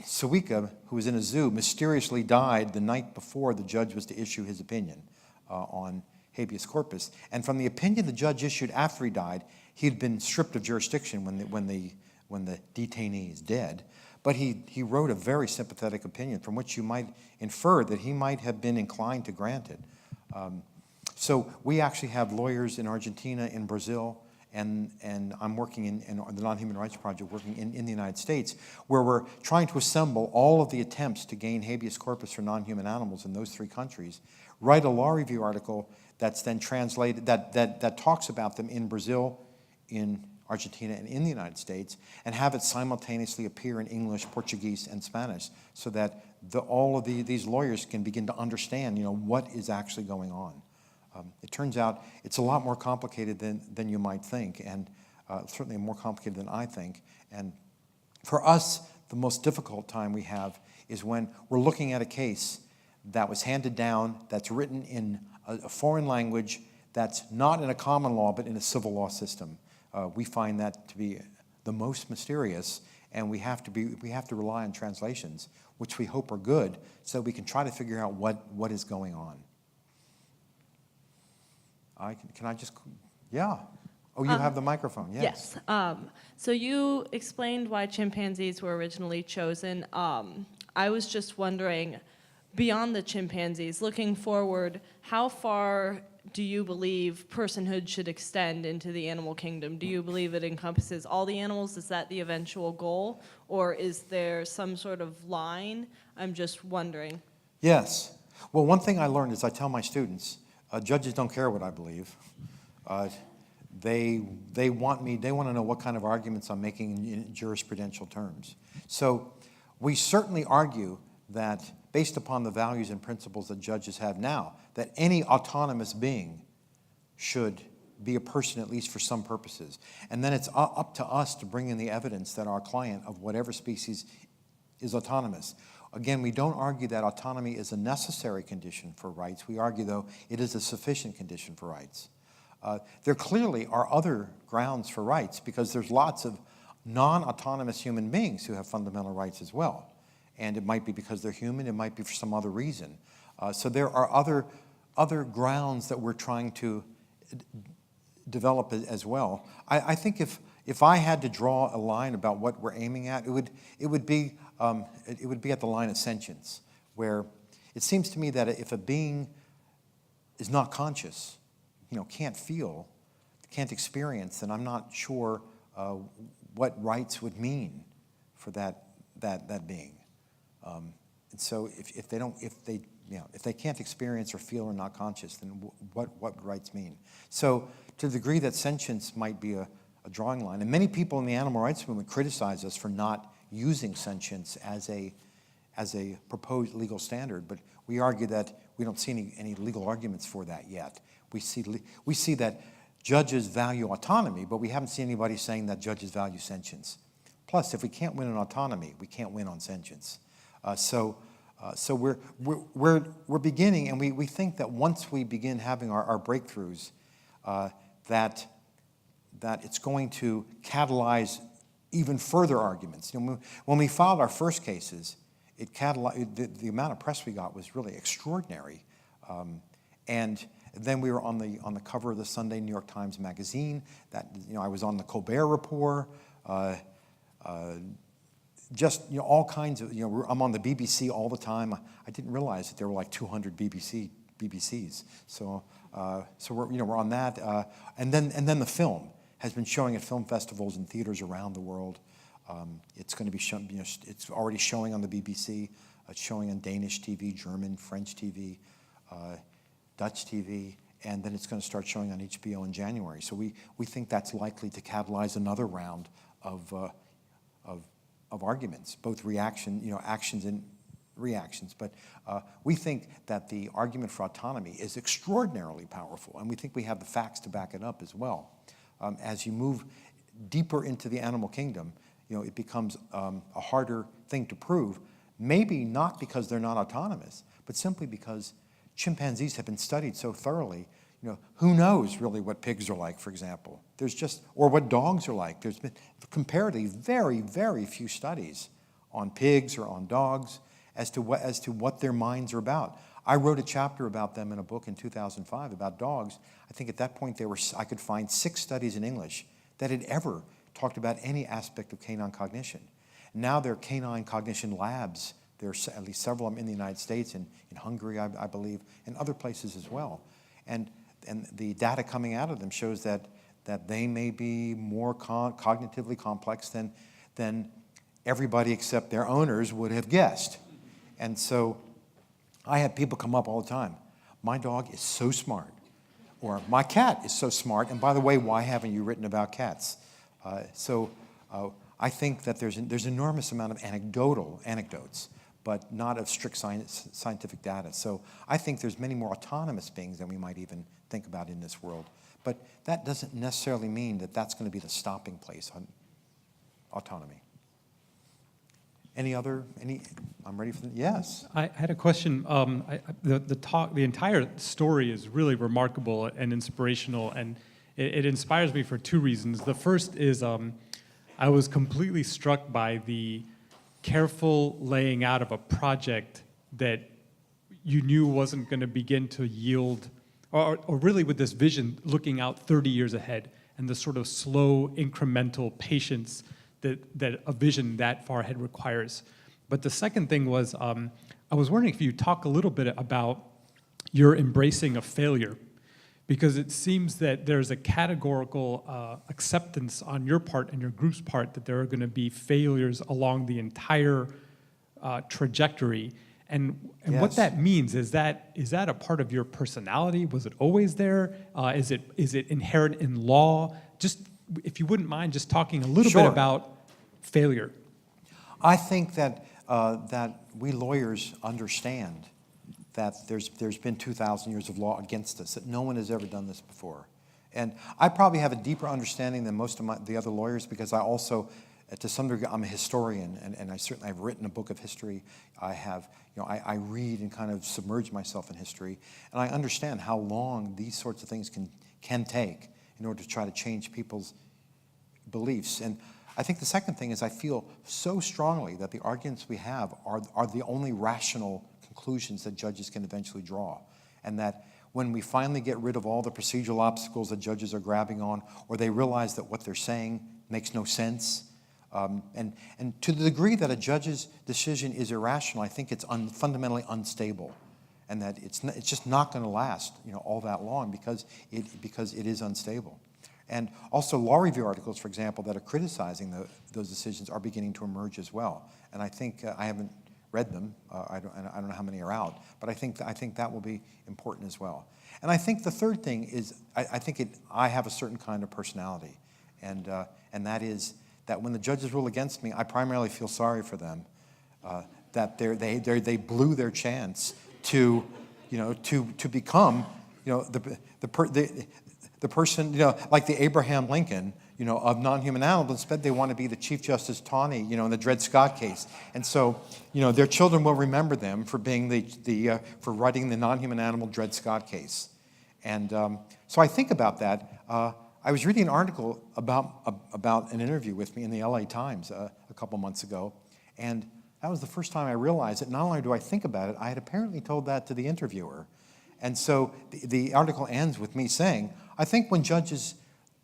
Suica, who was in a zoo, mysteriously died the night before the judge was to issue his opinion on habeas corpus. And from the opinion the judge issued after he died, he'd been stripped of jurisdiction when the detainee is dead. But he wrote a very sympathetic opinion from which you might infer that he might have been inclined to grant it. So we actually have lawyers in Argentina, in Brazil, and I'm working in the Non-Human Rights Project, working in the United States, where we're trying to assemble all of the attempts to gain habeas corpus for non-human animals in those 3 countries, write a law review article that's then translated, that talks about them in Brazil, in Argentina, and in the United States, and have it simultaneously appear in English, Portuguese, and Spanish, so that all of these lawyers can begin to understand, what is actually going on. It turns out it's a lot more complicated than you might think, and certainly more complicated than I think. And for us, the most difficult time we have is when we're looking at a case that was handed down, that's written in a foreign language, that's not in a common law, but in a civil law system. We find that to be the most mysterious, and we have to rely on translations, which we hope are good, so we can try to figure out what is going on. Can I just, yeah. Oh, you have the microphone, yes. Yes. So you explained why chimpanzees were originally chosen. I was just wondering, beyond the chimpanzees, looking forward, how far do you believe personhood should extend into the animal kingdom? Do you believe it encompasses all the animals? Is that the eventual goal? Or is there some sort of line? I'm just wondering. Yes. Well, one thing I learned is I tell my students, judges don't care what I believe. They want to know what kind of arguments I'm making in jurisprudential terms. So we certainly argue that based upon the values and principles that judges have now, that any autonomous being should be a person at least for some purposes. And then it's up to us to bring in the evidence that our client of whatever species is autonomous. Again, we don't argue that autonomy is a necessary condition for rights. We argue, though, it is a sufficient condition for rights. There clearly are other grounds for rights because there's lots of non-autonomous human beings who have fundamental rights as well. And it might be because they're human, it might be for some other reason. So there are other grounds that we're trying to develop as well. I think if I had to draw a line about what we're aiming at, it would be at the line of sentience, where it seems to me that if a being is not conscious, can't feel, can't experience, then I'm not sure what rights would mean for that being. And so if they can't experience or feel or not conscious, then what would rights mean? So to the degree that sentience might be a drawing line, and many people in the animal rights movement criticize us for not using sentience as a proposed legal standard, but we argue that we don't see any legal arguments for that yet. We see that judges value autonomy, but we haven't seen anybody saying that judges value sentience. Plus, if we can't win on autonomy, we can't win on sentience. So we're beginning, and we think that once we begin having our breakthroughs, that it's going to catalyze even further arguments. When we filed our first cases, it catalyzed, the amount of press we got was really extraordinary. And then we were on the cover of the Sunday New York Times Magazine. I was on the Colbert Report. Just all kinds of, I'm on the BBC all the time. I didn't realize that there were like 200 BBCs. So we're on that. And then the film has been showing at film festivals and theaters around the world. It's going to be shown, it's already showing on the BBC. It's showing on Danish TV, German, French TV, Dutch TV, and then it's going to start showing on HBO in January. So we think that's likely to catalyze another round of arguments, both actions and reactions. But we think that the argument for autonomy is extraordinarily powerful, and we think we have the facts to back it up as well. As you move deeper into the animal kingdom, it becomes a harder thing to prove, maybe not because they're not autonomous, but simply because chimpanzees have been studied so thoroughly. Who knows really what pigs are like, for example? Or what dogs are like. There's been comparatively very, very few studies on pigs or on dogs as to what their minds are about. I wrote a chapter about them in a book in 2005 about dogs. I think at that point I could find 6 studies in English that had ever talked about any aspect of canine cognition. Now there are canine cognition labs. There are at least several of them in the United States, in Hungary, I believe, and other places as well. And the data coming out of them shows that they may be more cognitively complex than everybody except their owners would have guessed. And so I have people come up all the time. My dog is so smart. Or my cat is so smart. And by the way, why haven't you written about cats? I think that there's enormous amount of anecdotes, but not of strict scientific data. So I think there's many more autonomous beings than we might even think about in this world. But that doesn't necessarily mean that that's going to be the stopping place on autonomy. I'm ready for the, yes. I had a question. The entire story is really remarkable and inspirational, and it inspires me for 2 reasons. The first is I was completely struck by the careful laying out of a project that you knew wasn't going to begin to yield, or really with this vision looking out 30 years ahead, and the sort of slow, incremental patience that a vision that far ahead requires. But the second thing was, I was wondering if you talk a little bit about your embracing of failure, because it seems that there's a categorical acceptance on your part and your group's part that there are going to be failures along the entire trajectory. And Yes. What that means, is that a part of your personality? Was it always there? Is it inherent in law? Just, if you wouldn't mind just talking a little bit about failure. I think that we lawyers understand that there's been 2,000 years of law against us, that no one has ever done this before. And I probably have a deeper understanding than most of the other lawyers, because I also to some degree, I'm a historian, and I've written a book of history. I read and kind of submerge myself in history, and I understand how long these sorts of things can take in order to try to change people's beliefs. And I think the second thing is I feel so strongly that the arguments we have are the only rational conclusions that judges can eventually draw, and that when we finally get rid of all the procedural obstacles that judges are grabbing on, or they realize that what they're saying makes no sense, and to the degree that a judge's decision is irrational, I think it's fundamentally unstable, and that it's just not going to last, all that long because it is unstable. And also, law review articles, for example, that are criticizing those decisions are beginning to emerge as well. And I think I haven't read them. I don't know how many are out, but I think that will be important as well. And I think the third thing is I have a certain kind of personality, and that is that when the judges rule against me, I primarily feel sorry for them, that they blew their chance to become the person, like the Abraham Lincoln, of non-human animals. Instead, they want to be the Chief Justice Taney, in the Dred Scott case. And so, their children will remember them for being for writing the non-human animal Dred Scott case. And so I think about that. I was reading an article about an interview with me in the LA Times a couple months ago, and that was the first time I realized that not only do I think about it, I had apparently told that to the interviewer. And so the article ends with me saying, I think when judges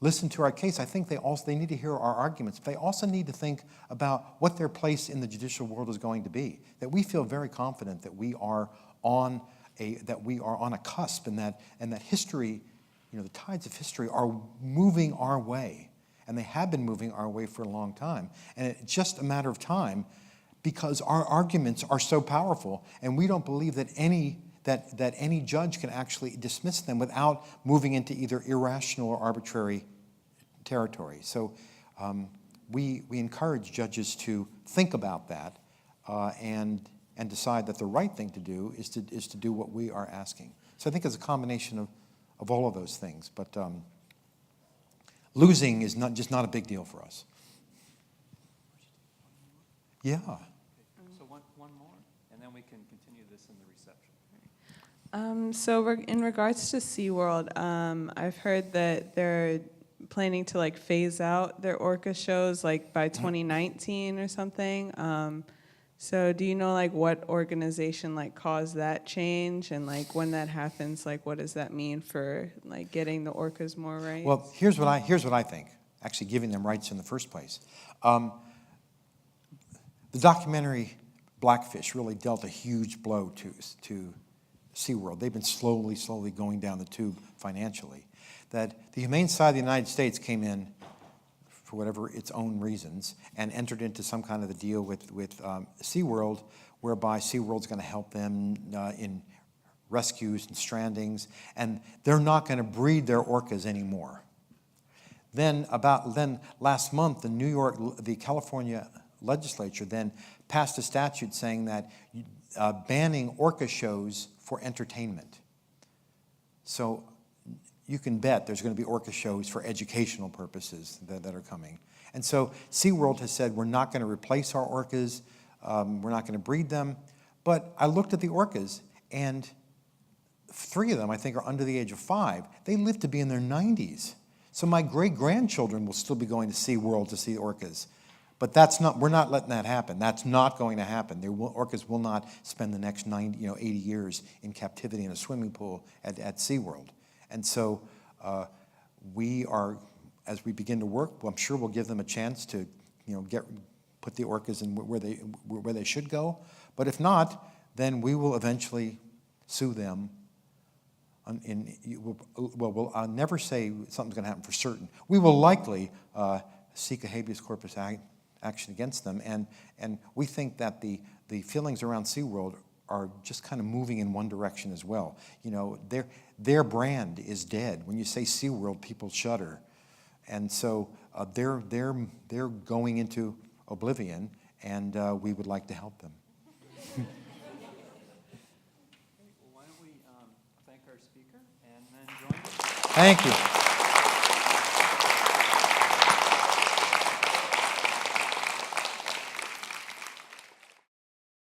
listen to our case, I think they need to hear our arguments. They also need to think about what their place in the judicial world is going to be. That we feel very confident that we are on a cusp, and that history, the tides of history are moving our way, and they have been moving our way for a long time. And it's just a matter of time, because our arguments are so powerful, and we don't believe that any judge can actually dismiss them without moving into either irrational or arbitrary territory. So we encourage judges to think about that and decide that the right thing to do is to do what we are asking. So I think it's a combination of all of those things. But losing is not a big deal for us. Yeah. So one more, and then we can continue this in the reception. So in regards to SeaWorld, I've heard that they're planning to phase out their orca shows by 2019 or something. So do you know what organization caused that change, and when that happens, what does that mean for getting the orcas more rights? Well, here's what I think. Actually, giving them rights in the first place. The documentary Blackfish really dealt a huge blow to SeaWorld. They've been slowly going down the tube financially. That the Humane Society of the United States came in, for whatever its own reasons, and entered into some kind of a deal with SeaWorld, whereby SeaWorld's going to help them in rescues and strandings, and they're not going to breed their orcas anymore. Then last month, the California legislature then passed a statute saying that banning orca shows for entertainment. So you can bet there's going to be orca shows for educational purposes that are coming. And so SeaWorld has said, we're not going to replace our orcas, we're not going to breed them. But I looked at the orcas, and 3 of them, I think, are under the age of 5. They live to be in their 90s. So my great-grandchildren will still be going to SeaWorld to see orcas. But we're not letting that happen. That's not going to happen. Orcas will not spend the next 80 years in captivity in a swimming pool at SeaWorld. And so we are, as we begin to work, I'm sure we'll give them a chance to, put the orcas in where they should go. But if not, then we will eventually sue them. I'll never say something's going to happen for certain. We will likely seek a habeas corpus action against them, and we think that the feelings around SeaWorld are just kind of moving in one direction as well. Their brand is dead. When you say SeaWorld, people shudder, and so they're going into oblivion, and we would like to help them. Well, why don't we thank our speaker and then join us? Thank you.